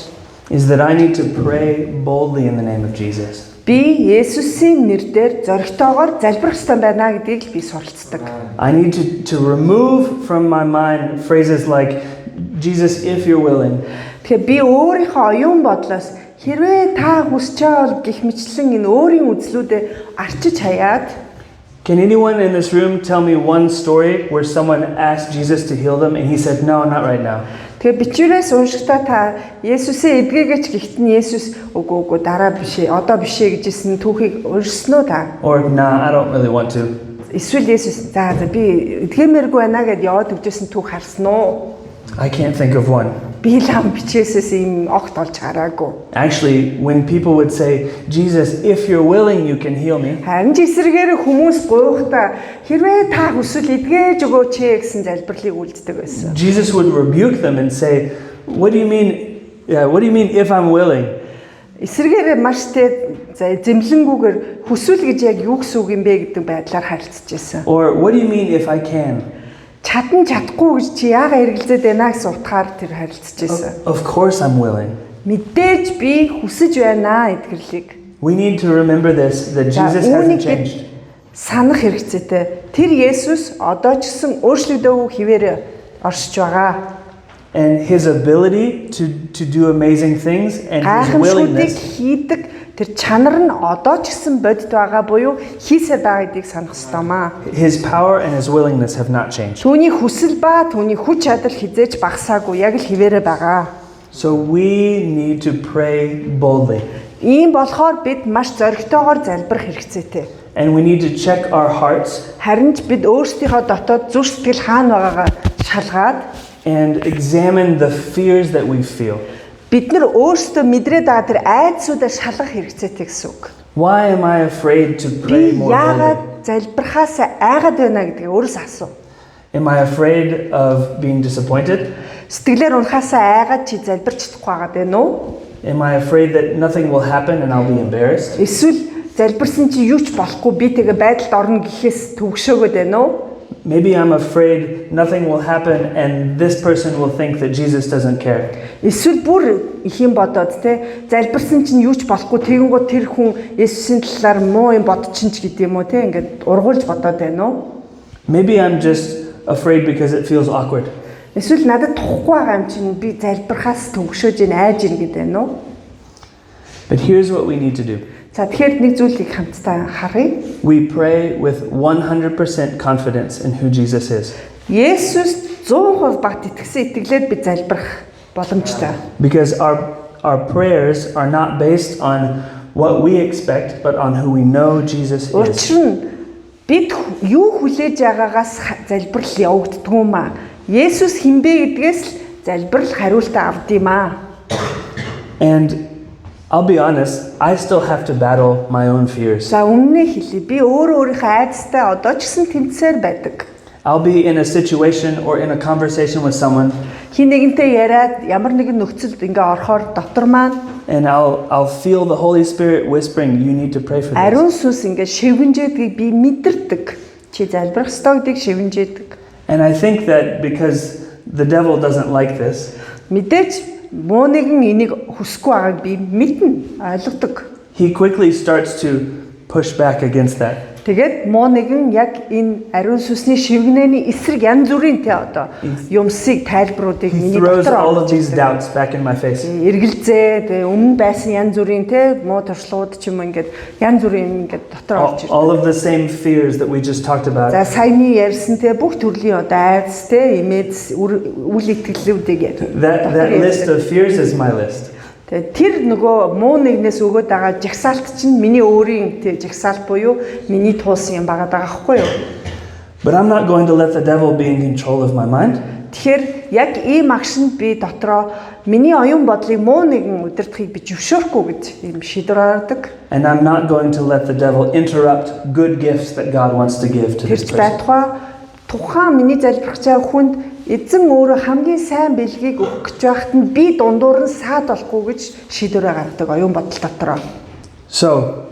is that I need to pray boldly in the name of Jesus. би Есүсийн нэрээр зоригтойгоор залбирах ёстой байна гэдгийг би суралцдаг. I need to remove from my mind phrases like Jesus if you're willing. Тэгэхээр би өөрийнхөө оюун бодлоос хэрвээ та хүсэж байгаа бол гэх мэтлэн энэ өөрийн үзлүүдэд арчиж хаяад Can anyone in this room tell me one story where someone asked Jesus to heal them and he said, no, not right now? тэгээ бичвэрээс уншихдаа та Есүсээ эдгээгээч гэхдээ Есүс үгүй дараа бишээ одоо бишээ гэжсэн түүхийг уншсан уу та? Or, nah, I don't really want to. Эсвэл Есүс за би эдгэмээргүй байна гэдээ яваад өгчсэн түүх харсан уу? I can't think of one. Би лам бичээсээс ийм огт олж хараагүй. Actually, when people would say, Jesus, if you're willing, you can heal me. Харин ч эсрэгээр хүмүүс гуйхдаа хэрвээ та хүсвэл эдгээж өгөөч гэсэн залбирлыг үлддэг байсан. Jesus would rebuke them and say, what do you mean if I'm willing? Эсрэгээр маш зэмлэнгүүгээр хүсвэл гэж яг юу гэсэн үг юм бэ гэдэг байдлаар харилцаж байсан. Or what do you mean if I can? Чадан чадахгүй гэж чи яагаад эргэлзээд байна гэсэн утгаар тэр харилцаж байсан. Of course I'm willing. Мэдээж би хүсэж байна эдгэрлийг. We need to remember this, that Jesus hasn't changed. Санах хэрэгцээтэй. Тэр Есүс одоо ч гэсэн өөрчлөгдөөгүй хിവэр оршиж байгаа. And his ability to do amazing things and his Гайхамшгуудыг willingness хийдэг тэр чанар нь одоо ч гэсэн бодит байгаа буюу хийсээр байгаа гэдгийг санах ёстой маа. his power and his willingness have not changed. Түүний хүсэл ба түүний хүч чадал хизээж багасаагүй яг л хിവэрэ байгаа. So we need to pray boldly. Ийм болохоор бид маш зоригтойгоор залбирах хэрэгцээтэй. And we need to check our hearts Харин ч бид өөрсдийнхөө дотоод зүрх сэтгэл хаана байгаагаа шалгаад and examine the fears that we feel. бид нар өөрсдөө мэдрээд байгаа тэр айдсуудаа шалгах хэрэгцээтэй гэсэн үг. Why am I afraid to Би pray more яагаад boldly? залбирхаас айгаад байна гэдгийг өөрөөсөө асуу. Am I afraid of being disappointed? Сэтгэлээр унахаасаа айгаад чи залбирч чадахгүй байгаа байна уу? Am I afraid that nothing will happen and I'll be embarrassed? Эсвэл залбирсан чи юу ч болохгүй би тэгээ байдалд орно гэхээс төвөгшөөгөөд байна уу? Maybe I'm afraid nothing will happen and this person will think that Jesus doesn't care. Эсвэл бүр их юм бодоод те залбирсан чинь юу ч болохгүй тэгэнгүүт тэр хүн Есүсийн талаар муу юм бодчихин ч гэдэг юм уу те ингээд ургуулж бодоод байна уу? Maybe I'm just afraid because it feels awkward. Эсвэл надад тухгүй байгаа юм чинь би залбирхаас төвөгшөөж ийн айж ийн гэдэг байна уу? But here's what we need to do. За тэгэхээр нэг зүйлийг хамтдаа харъя. We pray with 100% confidence in who Jesus is. Есүс 100% багт итгэсэн итгэлээр би залбирах боломжтой. Because our prayers are not based on what we expect, but on who we know Jesus is. Учир нь бид юу хүлээж байгаагаас залбирал явагддаг юм аа. Есүс хинбэ гэдгээс л залбирал хариултаа авдимаа. And I'll be honest, I still have to battle my own fears. За өмнө хэлье. Би өөрийнхөө айдастай одоо ч гэсэн тэмцээр байдаг. I'll be in a situation or in a conversation with someone Хин нэгэнтэй яриад ямар нэгэн нөхцөлд ингээ орохоор дотор маань and I'll feel the Holy Spirit whispering, you need to pray for this. Ариун сүнс ингээд шивнжээдгийг би мэдэрдэг. Чи залбирах ёстой гэдгийг шивнжээдэг. And I think that because the devil doesn't like this, Мэдээж муу нэгэн энийг хүсэхгүй байгааг би мэднэ, ойлгодог. he quickly starts to push back against that. Тэгээд муу нэгэн яг энэ ариун сүнсний шивгнээний эсрэг янз бүрийн тэ одоо юмсыг тайлбаруудыг He миний throws дотор all of these doubts back in my face. эргэлзээ тэгээ өмнө байсан янз бүрийн тэ муу туршлагууд ч юм ингээд янз бүрийн ингээд дотор орж All ирдэг. of the same fears that we just talked about. За саяны ярьсан тэ бүх төрлийн одоо айдас тэ имэд үл итгэлүүдийг That list of fears is my list. тэгээ тэр нөгөө муу нэгнээс өгөөд байгаа жагсаалт чинь миний өөрийн тэ жагсаалт буюу миний туулсан юм байгаа даахгүй юу? But I'm not going to let the devil be in control of my mind. Тэгэхээр яг ийм агшинд би дотроо миний оюун бодлыг муу нэгэн удирдахыг би зөвшөөрөхгүй гэж ийм шийдвэр гаргадаг. And I'm not going to let the devil interrupt good gifts that God wants to give to this Тэрч person. тухайн миний залбирх цай хүнд эзэн өөрөө хамгийн сайн бэлгийг өгөх гэж байхад нь би дундуур нь саад болохгүй гэж шийдвэр гаргадаг оюун бодол дотроо. So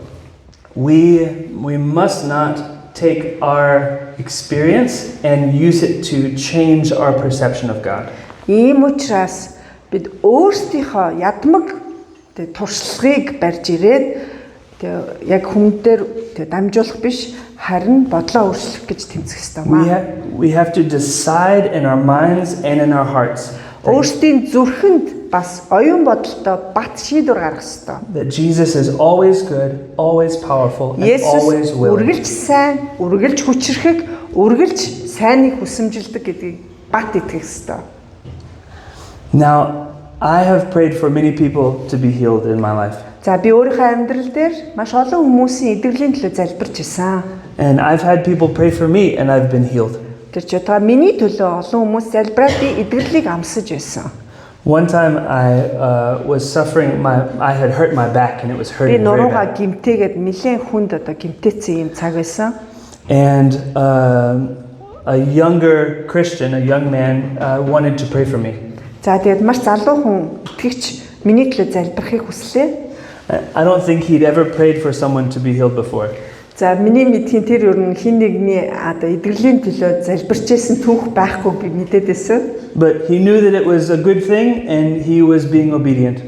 we must not take our experience and use it to change our perception of God. Ийм учраас бид өөрсдийнхөө ядмаг туршлагыг барьж ирээд яг хүмүүдээр дамжуулах биш харин бодлоо өөрчлөх гэж тэмцэх ёстой маа. We have to decide in our minds and in our hearts Өөрсдийн зүрхэнд бас оюун бодолтой бат шийдвэр гаргах ёстой. that Jesus is always good, always powerful, and always Есүс willing. үргэлж сайн, үргэлж хүчрэхэг, үргэлж сайныг хүсэмжилдэг гэдгийг бат итгэх ёстой. Now, I have prayed for many people to be healed in my life. За би өөрийнхөө амьдрал дээр маш олон хүмүүсийн эдгэрлийн төлөө залбирч исэн. And I've had people pray for me and I've been healed. Тэр ч одоо миний төлөө олон хүмүүс залбираад би эдгэрлийг амсаж байсан. One time I was suffering, I had hurt my back and it was Би hurting very нуруугаа bad. гимтээгээд нэлээд хүнд одоо гимтээсэн юм цаг байсан. And a younger Christian, a young man, wanted to pray for me. За тэгээд маш залуу хүн итгэгч миний төлөө залбирахыг хүслээ. I don't think he'd ever prayed for someone to be healed before. За миний мэдхийн тэр ер нь хин нэгний одоо эдгэрлийн төлөө залбирчээсэн түүх байхгүй би мэдээд байсан. But he knew that it was a good thing and he was being obedient.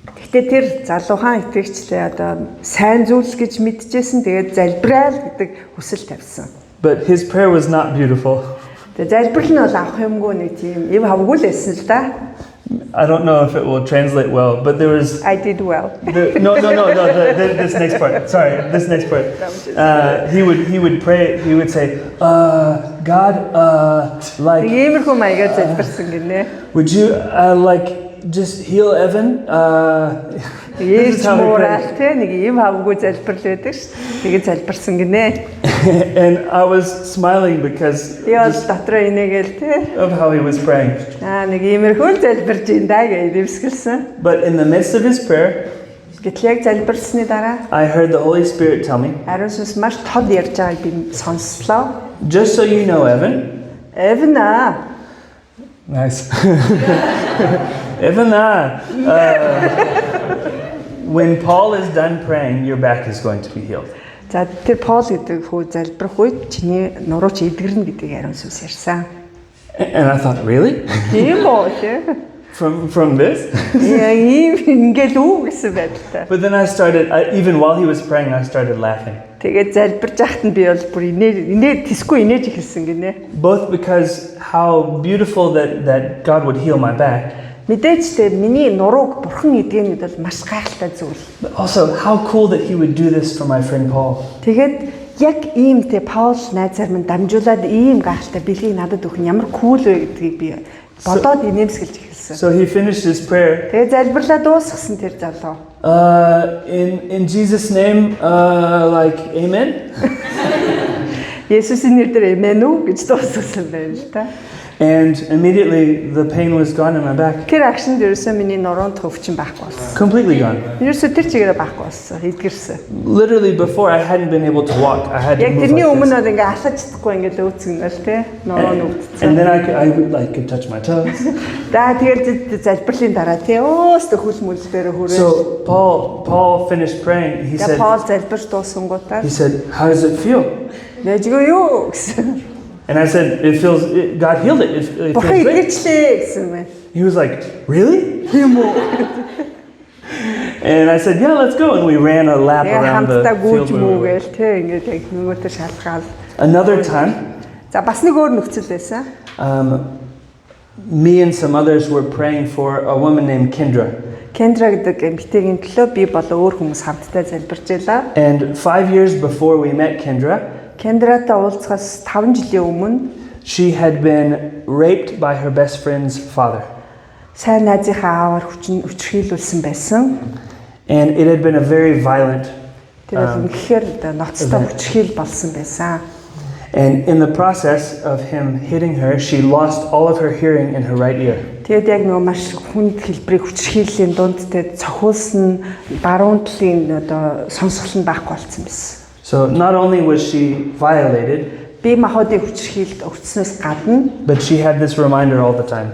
Гэхдээ тэр залуухан итгэгчлээ одоо сайн зүйлс гэж мэдчихсэн тэгээд залбираа л гэдэг хүсэл тавьсан. But his prayer was not beautiful. Тэгээд залбирал нь бол авах юмгүй нэг тийм эв хавгүй л байсан л да. I don't know if it will translate well, but there was I did well. no. This next part. Sorry, this next part. He would pray. He would say, "God, like, Иймэрхүү маягаар залбирсан гинэ. would you like just heal Evan?" This is Ээж how he муурал prayed. те нэг эв хавгүй залбирал байдаг ш. Тэгээд залбирсан гинэ. And I was smiling because Би бол just дотроо инээгээл те. of how he was praying. Нэг иймэрхүү залбирж ин да гэж дэвсгэлсэн. But in the midst of his prayer, Гэтэл яг залбирсны дараа I heard the Holy Spirit tell me, ариун сүнс маш тод ярьж байгааг би сонслоо. "Just so you know, Evan." Эвна Nice. Evan, when Paul is done praying, your back is going to be healed. за тэр Пол гэдэг хүү залбирх үед чиний нуруу чи эдгэрнэ гэдгийг ариун сүнс ярьсан. And I thought, really? Тийм үү те. From this? Яа ийм ингээл үү гэсэн байдалтай. But then I started, even while he was praying, I started laughing. Тэгээд залбирж байхад нь би бол бүр инээ тисгүй инээж эхэлсэн гинэ. Both because how beautiful that God would heal my back, Мэдээж те миний нурууг бурхан эдгэн гэдэг бол маш гайхалтай зүйл. but also how cool that he would do this for my friend Paul. Тэгээд яг ийм те Паул найзаар минь дамжуулаад ийм гайхалтай бэлгийг надад өгөх нь ямар кул вэ гэдгийг би бодоод инээмсэглэж эхэлсэн. So he finished his prayer. Тэгээд залбирлаа дуусгасан тэр залуу. In Jesus' name, like, amen. Есүсийн нэрээр эмэн үү гэж дуусгасан байна л та. And immediately the pain was gone in my back. Тэр акшнд ерөөсөө миний нуруунд хөвчин байхгүй болсон. Completely gone. Ерөөсөө тэр чигээрээ байхгүй болсон. Эдгэрсэн. Literally before I hadn't been able to walk. I had to Яг move тэрний like өмнө this. бол ингээ алхаж чадахгүй ингээ өвцгөнөл тий. Нуруу нь өвдсөн. And then I could touch my toes. За тэгээд залбирлын дараа тий өөстө хөл мүл дээр хүрээ. So Paul finished praying. He Тэгээд Пол said, залбирч дуусангуудаа how does it feel? Яжгүй юу гэсэн. And I said, God healed it. It Бохоо feels great. идэгчлээ гэсэн байна. He was like, really? Тийм үү. And I said, yeah, let's go. And we ran a lap Тэгээд around the хамтдаа field. гүйж where we were. мүүгээл тий ингээ яг нөгөөтэй шалгаал. Another time, За бас нэг өөр нөхцөл байсан. me and some others were praying for a woman named Kendra. Кендра гэдэг эмэгтэйгийн төлөө би болоо өөр хүмүүс хамтдаа залбирч байлаа. And 5 years before we met Kendra, Кендратай уулзахаас 5 жилийн өмнө she had been raped by her best friend's father. сайн найзынхаа ааваар хүчрхийлүүлсэн байсан. And it had been a very violent. Тэр бол үнэхээр ноцтой хүчрхийл болсон байсан. And in the process of him hitting her, she lost all of her hearing in her right ear. Тэгээд яг нөгөө маш хүнд хэлбэрийг хүчрхийллийн дунд тэ цохиулсан баруун талын одоо сонсгол нь байхгүй болсон байсан. So not only was she violated, Би махуудын хүчрхийлд өртснөөс гадна but she had this reminder all the time.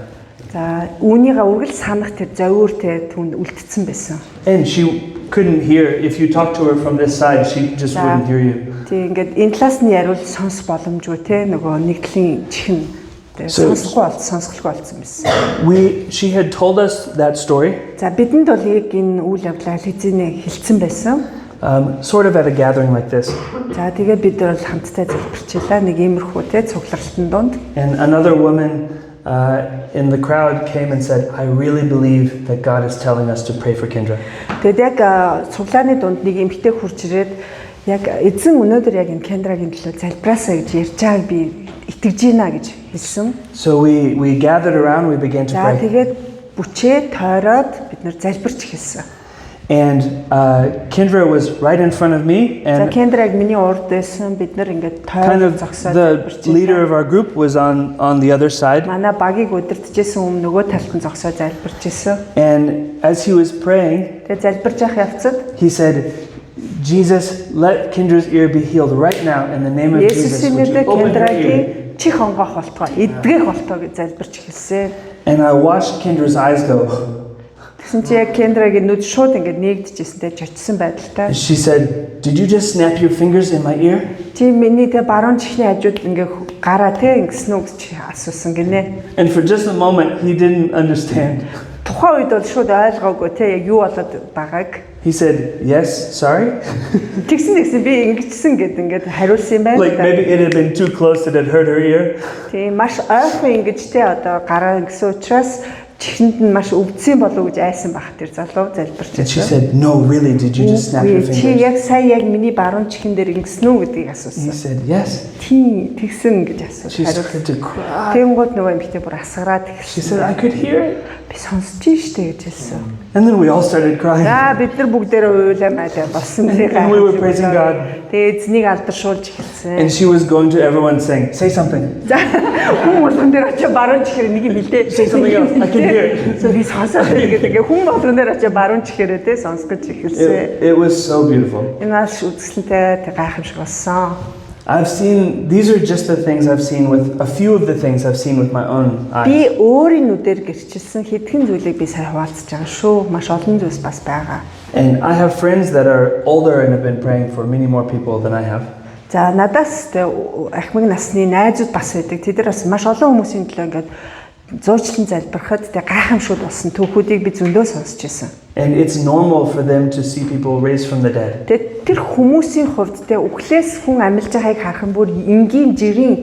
за үүнийгээ үргэлж санах тэр зовиортэй түнд үлдсэн байсан. And she couldn't hear. If you talk to her from this side, she just wouldn't hear you. Тэг ингээд энэ талаас нь яривал сонс боломжгүй те нөгөө нэг талын чихэн сонсохгүй болсон байсан. She had told us that story, За бидэнд бол яг энэ үйл явдлаа хэзээ хэлсэн байсан. sort of at a gathering like this. За тэгээд бид нар бол хамтдаа залбирчлаа нэг иймэрхүү те цугларлалтын дунд. And another woman in the crowd came and said, I really believe that God is telling us to pray for Kendra. Тэгээд яг цуглааны дунд нэг эмэгтэй хурж ирээд яг эзэн өнөөдөр яг энэ Кендрагийн төлөө залбираасаа гэж ярьж байгааг би итгэж байна гэж хэлсэн. So we gathered around, we began to За pray. тэгээд бүчээ тойроод бид нар залбирч эхэлсэн. And Kendra was right in front of me, За and Кендраг миний урд байсан бид нар ингээд kind тойроод of зогсоод the leader of our group was on the other side. манай багийг удирдахжсэн өмнө нөгөө талд нь зогсоод залбирч исэн. And as he was praying, Тэгээд залбирч явах явцад he said, Jesus, let Kendra's ear be healed right now in the name of Jesus. Есүсийн Would you нэрээр open her ear? Кендрагийн чих онгоох болтгоо, эдгэх болтгоо гэж залбирч эхэлсэн. And I watched Kendra's eyes go. Тэгсэн чи яг Кендрагийн нүд шууд ингээд нээгдэжсэнтэй чочсон байдалтай. She said, did you just snap your fingers in my ear? Чи миний тэ баруун чихний хажууд ингээд гараа тэ ингэсэн үг чи асуусан гинэ. And for just a moment, he didn't understand. Тухайн үед бол шууд ойлгоогүй тэ яг юу болоод байгааг. He said, yes, sorry. Тэгсэн би ингэжсэн гэд ингээд хариулсан юм байна. Like maybe it had been too close that it hurt her ear. Тийм маш ойрхон ингэж тэ одоо гараа гэсэн учраас чихэнд нь маш өвдсөн болов гэж айсан байх тэр залуу залбирч And she байсан. said, no, really, did you just snap your Чи fingers? яг сая яг миний баруун чихэн дээр ингэсэн үү гэдгийг He асуусан. said, yes. Тийм тэгсэн гэж She асуусан. started to cry. Тэнгууд нөгөө эмэгтэй бүр асгараад She тэгсэн. said, I could hear it. Би сонсож штэ гэж хэлсэн. And then we all started crying. За бид нар бүгдээрээ уйлаамаа болсон тэрийг. And we were praising God. Тэгээ эзнийг алдаршуулж эхэлсэн. And she was going to everyone saying, say something. За хүн болгон дээр очиж баруун чихэр нэг юм хэлээ. Say something else. I can hear it. So би сонсоод гэдэг хүн болгон дээр очиж баруун чихэрээ тэ сонсгож эхэлсэн. It was so beautiful. Энэ маш үзэсгэлэнтэй гайхамшиг болсон. These are just the things I've seen with, a few of the things I've seen with my own eyes. Би өөрийн нүдээр гэрчилсэн хэдхэн зүйлийг би сайн хуваалцаж байгаа шүү. Маш олон зүйлс бас байгаа. And I have friends that are older and have been praying for many more people than I have. За надаас ахмад насны найзууд бас байдаг. Тэд нар бас маш олон хүмүүсийн төлөө ингээд зуучлан залбирахад гайхамшууд болсон түүхүүдийг би зөндөө сонсч байсан. And it's normal for them to see people raised from the dead. Тэгээд тэр хүмүүсийн хувьд үхлээс хүн амьлж байгааг харах нь бүр энгийн жирийн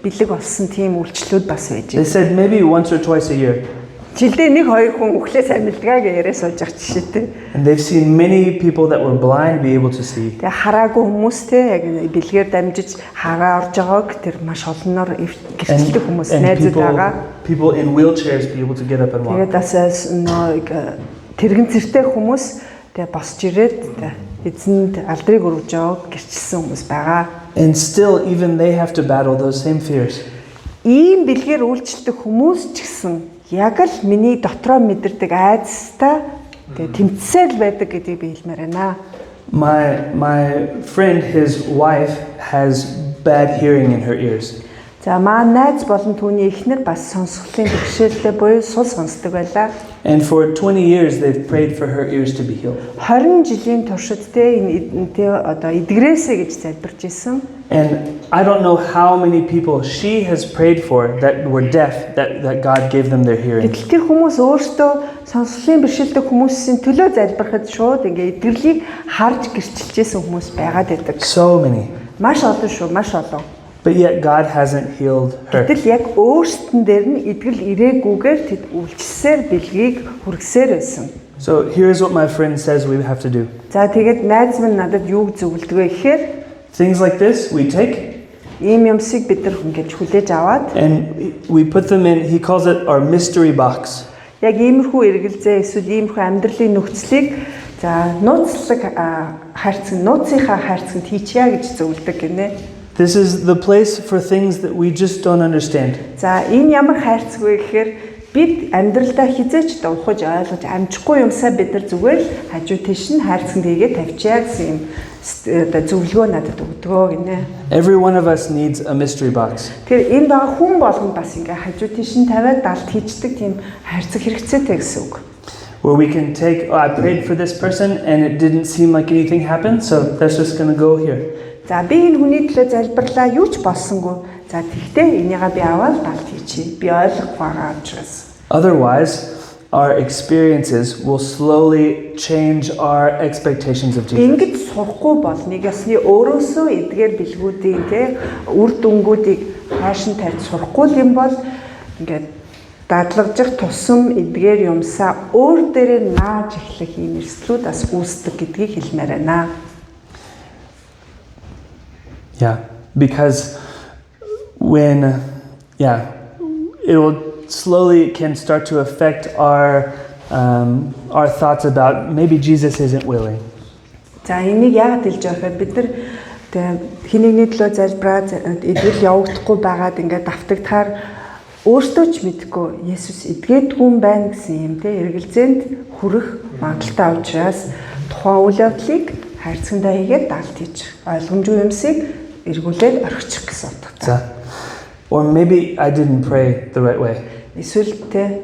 бэлэг болсон тийм үйлчлүүд бас байж They байна. said maybe once or twice a year. Жилдээ 1-2 хүн үхлээс амьлдгаа гэж яриа сууж байгаа жишээтэй. And they've seen many people that were blind be able to see. Тэгээ хараагүй хүмүүстэй яг бэлгээр дамжиж хараа орж байгааг тэр маш олноор гэрчлдэг хүмүүс найзууд байгаа. people in wheelchairs be able to get up and walk. Тэгээд бас тэрэгэн цэртэй хүмүүс тэгээ босч ирээд эзэнд алдрыг өргөж байгааг гэрчилсэн хүмүүс байгаа. And still, even they have to battle those same fears. ийм бэлгээр үйлчлдэг хүмүүс ч гэсэн яг л миний дотроо мэдэрдэг айдастай тэмцэл байдаг гэдгийг би хэлмээр байна. My friend, his wife has bad hearing in her ears. За маань найз болон түүний эхнэр бас сонсголын бэрхшээлтэй буюу сул сонсдог байлаа. And for 20 years they've prayed for her ears to be healed. 20 жилийн туршид одоо эдгэрээсэ гэж залбирч исэн. And I don't know how many people she has prayed for that were deaf, that God gave them their hearing. Гэтэл тэр хүмүүс өөрсдөө сонсголын бэрхшээлтэй хүмүүсийн төлөө залбирахад шууд ингээ эдгэрлийг харж гэрчилжсэн хүмүүс байгаад байдаг. So many. Маш олон шүү, маш олон. But yet God hasn't healed her. Гэтэл яг өөрсдөн дээр нь эдгэл ирээгүйгээр тэд үйлчлсээр бэлгийг хүргэсээр байсан. So here's what my friend says we have to do. За тэгээд найз минь надад юуг зөвлөдгөө гэхээр Things like this we take ийм юмсыг бид нар ингэж хүлээж аваад and we put them in, he calls it our mystery box. яг иймэрхүү эргэлзээ эсвэл иймэрхүү амьдралын нөхцөлийг за нууцлаг нууцынхаа хайрцагт хийчихье гэж зөвлөдөг гинэ. This is the place for things that we just don't understand. За энэ ямар хайрцаг вэ гэхээр бид амьдралдаа хизээч ухаж ойлгож амжихгүй юмсаа бид нар зүгээр хажуу тийш нь хайрцагт хийгээд тавьчаа гэсэн юм зөвлөгөө надад өгдөгөө гинэ. Every one of us needs a mystery box. Тэгэхээр энэ байгаа хүн болгонд бас ингээ хажуу тийш нь тавиад далд хийждэг тийм хайрцаг хэрэгцээтэй гэсэн үг. Where we can take, oh, I prayed for this person and it didn't seem like anything happened, so that's just going to go here. За би энэ хүний төлөө залбирлаа юу ч болсонгүй. За тэгтээ энийгээ би аваад далд хийчихье. Би ойлгох байгаа учраас. Otherwise, our experiences will slowly change our expectations of Jesus. Ингэж сурахгүй бол нэг ясны өөрөөсөө эдгээр бэлгүүдийн үр дүнгуудыг хааш нь тарьж сурахгүй юм бол ингээд дадлагжих тусам эдгээр юмсаа өөр дээрээ нааж эхлэх юм эрсдлүүд бас үүсдэг гэдгийг хэлмээр байна. Yeah, because when, it will slowly can start to affect our thoughts about maybe Jesus isn't willing. За энийг яагаад хэлж байгаа вэ? Бид нар хинэгний төлөө залбираад эдгэл явагдахгүй байгаад ингээд давтагдахаар өөртөө ч мэдгүй Есүс эдгээдгүй юм байна гэсэн юм эргэлзээнд хүрэх магадaltaй учраас тухайн үйл явдлыг хайрцагтаа хийгээд далд хийж ойлгомжгүй юмсыг эргүүлээд орхичих гэсэн утгатай. Or maybe I didn't pray the right way. Эсвэл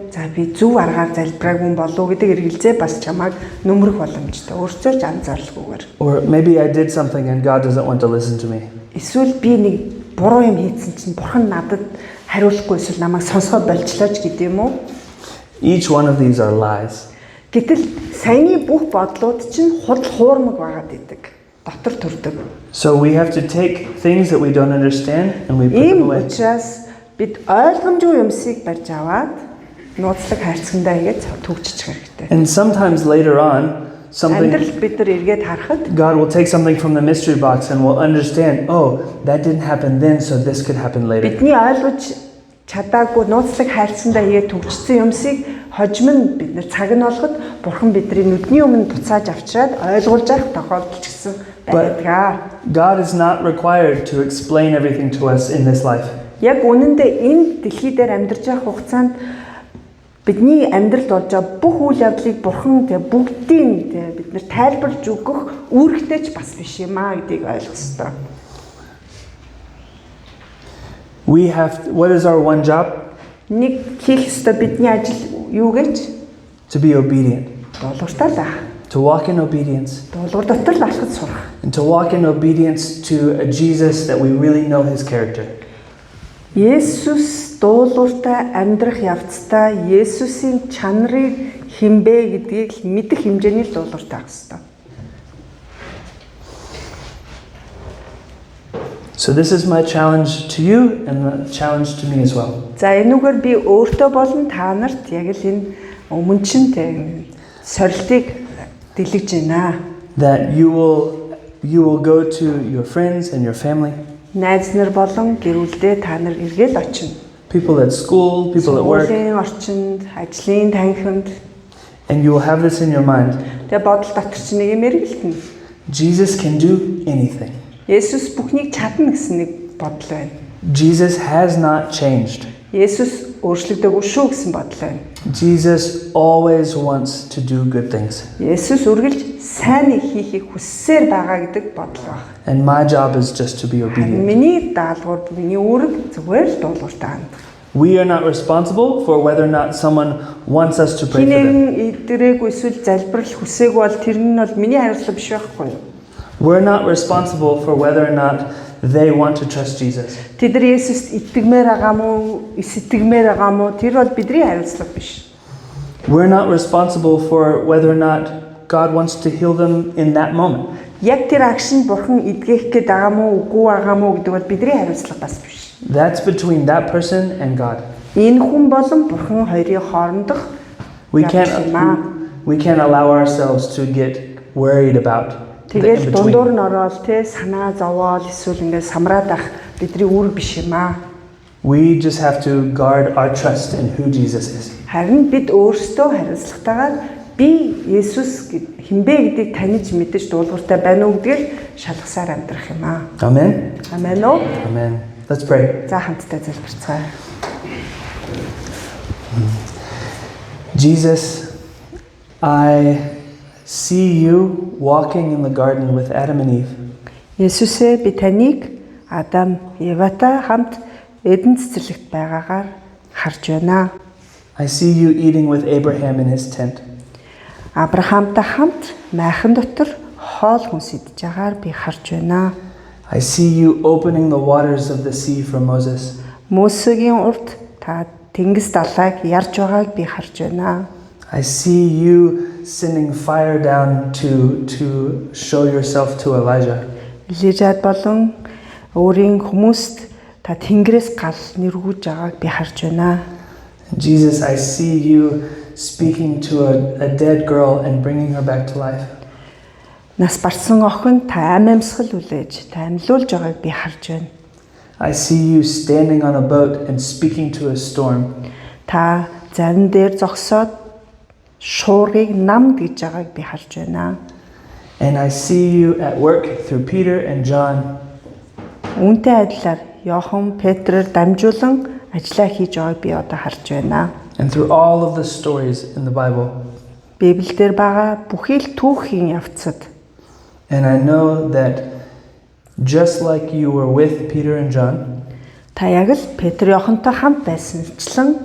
за би зөв аргаар залбираагүй болов уу гэдэг эргэлзээ бас чамайг нүмерх боломжтой. Өөрсдөө ч анзаарлахгүйгээр. Or maybe I did something and God doesn't want to listen to me. Эсвэл би нэг буруу юм хийсэн чинь бурхан надад хариулахгүй эсвэл намайг сонсгоод болчлооч гэдэг юм уу? Each one of these are lies. Гэтэл саяны бүх бодлууд чинь худал хуурмаг байгаад идэг. Дотор төрдөг. So we have to take things that we don't understand and we put them away. Учраас бид ойлгомжгүй юмсыг барьж аваад нууцлаг хайрцагтаа хийгээд төгжчих хэрэгтэй. And sometimes later on, амьдрал бид нар эргээд харахад God will take something from the mystery box and we'll understand, oh, that didn't happen then, so this could happen later. Бидний ойлгож чадаагүй нууцлаг хайрцагтаа хийгээд төгжсөн юмсыг хожим нь бид нар цаг нь олоход бурхан бидний нүдний өмнө буцааж авчираад ойлгуулж авах тохиолдол ч гэсэн байдаг. God is not required to explain everything to us in this life. Яг үнэндээ энэ дэлхий дээр амьдарч байх хугацаанд бидний амьдралд болж байгаа бүх үйл явдлыг бурхан бүгдийг бид нар тайлбарлаж өгөх үүрэгтэй ч бас биш юм аа гэдгийг ойлгох ёстой. What is our one job? Нэг хийх ёстой бидний ажил юу гэж? To be obedient. Дуулууртай л ах. To walk in obedience. Дуулуур дотор л алхаж сурах. And to walk in obedience to a Jesus that we really know his character. Есүс дуулууртай амьдрах явцдаа Есүсийн чанарыг хинбэ гэдгийг мэдэх хэмжээний дуулууртай ах ёстой. So this is my challenge to you and the challenge to me as well. За энүүгээр би өөртөө болон та нарт яг л энэ өмнөчн сорилтыг дэлгэж байна. That you will go to your friends and your family. Найз нар болон гэр бүлдээ та нар эргээд очино. People at school, people at work. Сургуулийн орчинд, ажлын танхимд. And you will have this in your mind. Тэгээ бодол дотор чи нэг юм эргэлтэн. Jesus can do anything. Есүс бүхнийг чадна гэсэн нэг бодол байна. Jesus has not changed. Есүс өөрчлөгдөөгүй шүү гэсэн бодол байна. Jesus always wants to do good things. Есүс үргэлж сайныг хийхийг хүссээр байгаа гэдэг бодол байна. And my job is just to be obedient. Миний даалгавар, миний үүрэг зүгээр л дуулууртай хандах. We are not responsible for whether or not someone wants us to pray for them. Хинэн идэрээгүй эсвэл залбирал хүсээгүй бол тэр нь бол миний хариуцлага биш байхгүй юу? We're not responsible for whether or not they want to trust Jesus. Тэд нар Есүст итгэмээр байгаа мó, сэтгэмээр байгаа мó тэр бол бидний хариуцлага биш. We're not responsible for whether or not God wants to heal them in that moment. Яг тэр агшин бурхан эдгэх гээд байгаа мó, үгүй байгаа мó гэдэг бол бидний хариуцлага бас биш. That's between that person and God. Энэ хүн болон бурхан хоёрын хоорондох We can't allow ourselves to get worried about the тэгэл дундуур in-between. нь ороод те санаа зовоол эсвэл ингээд самраад ах бидний үүрэг биш юм аа. We just have to guard our trust in who Jesus is. Харин бид өөрсдөө хариуцлагатайгаар би Есүс хинбэ гэдгийг таних мэдэж дуулууртай байна уу гэдгийг шалгасаар амьдрах юм аа. Amen? Амен уу? Amen. Let's pray. За хамтдаа залбирцгаая. Jesus, I see you walking in the garden with Adam and Eve. Есүсээ би таныг Адам, Еватай хамт Эден цэцэрлэгт байгаагаар харж байна. I see you eating with Abraham in his tent. Авраамтай хамт майхан дотор хоол хүнс идж байгаагаар би харж байна. I see you opening the waters of the sea for Moses. Мөсегийн урд та тэнгис далайг ярьж байгааг би харж байна. I see you sending fire down to show yourself to Elijah. Элижад болон өөрийн хүмүүст та тэнгэрээс гал нэргүүлж байгааг би харж байна. Jesus, I see you speaking to a dead girl and bringing her back to life. Нас барсан охин та амьсгал үлээж та амьлуулж байгааг би харж байна. I see you standing on a boat and speaking to a storm. Та зарим дээр зогсоод шуургыг намд гэж байгааг би харж байна. And I see you at work through Peter and John. Үүнтэй адилаар Йохан, Петрээр дамжуулан ажиллаа хийж байгааг би одоо харж байна. And through all of the stories in the Bible. Библиэлд байгаа бүхий л түүхийн явцад And I know that just like you were with Peter and John, та яг л Петр Йохантай хамт байсанчлан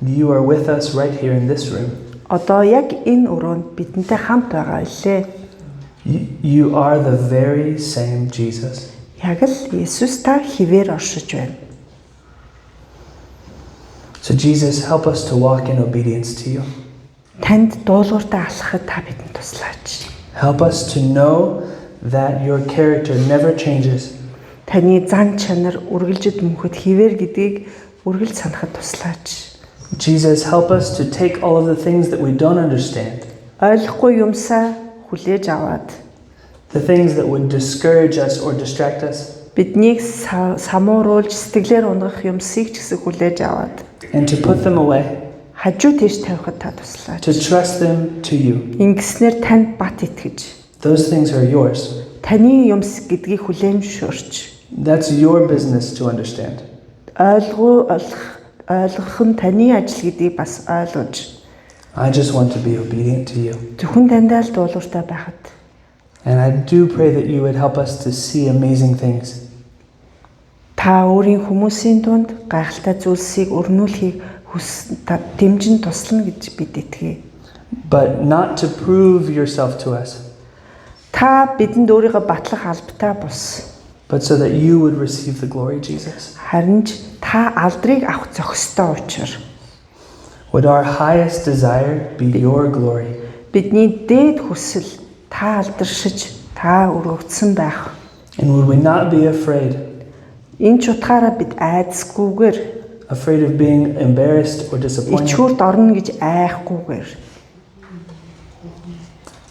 you are with us right here in this room. одоо яг энэ өрөөнд бидэнтэй хамт байгаа илээ. You are the very same Jesus. Яг л Есүс та хിവэр оршиж байна. So Jesus, help us to walk in obedience to you. Танд дуулууртай алхахад та бидэнд туслаач. Help us to know that your character never changes. Таны зан чанар үргэлжид мөнхөд хിവэр гэдгийг үргэлж санахад туслаач. Jesus, help us to take all of the things that we don't understand, Ойлгохгүй юмсаа хүлээж аваад the things that would discourage us or distract us, биднийг самууруулж сэтгэлээр унгах юмсыг ч гэсэн хүлээж аваад and to put them away, хажуу тийш тавихад та туслаач. to trust them to you. Ингэснээр танд бат итгэж Those things are yours. таны юмс гэдгийг хүлээн зөвшөөрч That's your business to understand. ойлгох нь таны ажил гэдгийг бас ойлгож I just want to be obedient to you. зөвхөн тандаа л дуулууртай байхад And I do pray that you would help us to see amazing things. та өөрийн хүмүүсийн дунд гайхалтай зүйлсийг өрнүүлэхийг дэмжин туслана гэж бид итгэе. But not to prove yourself to us, Та бидэнд өөрийгөө батлах албатай бус. but so that you would receive the glory, Jesus. Харин ч та алдрыг авах зохистой учраа Would our highest desire be your glory? бидний дээд хүсэл та алдаршиж та өргөгдсөн байх. And would we not be afraid Энэ ч утгаараа бид айдасгүйгээр afraid of being embarrassed or disappointed? ичгүүрт орно гэж айхгүйгээр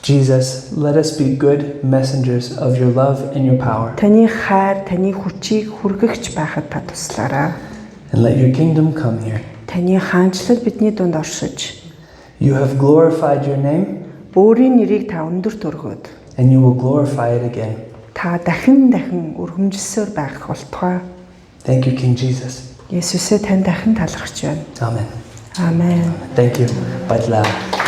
Jesus, let us be good messengers of your love and your power, таны хайр, таны хүчийг хүргэгч байхад та туслаарай. and let your kingdom come here. Таны хаанчлал бидний дунд оршиж, You have glorified your name, өөрийн нэрийг та өндөрт өргөөд, and you will glorify it again. та дахин өргөмжилсөөр байх болтугай. Thank you, King Jesus. Есүсээ тань дахин талархаж байна. Amen. Амен. Thank you. Баярлалаа.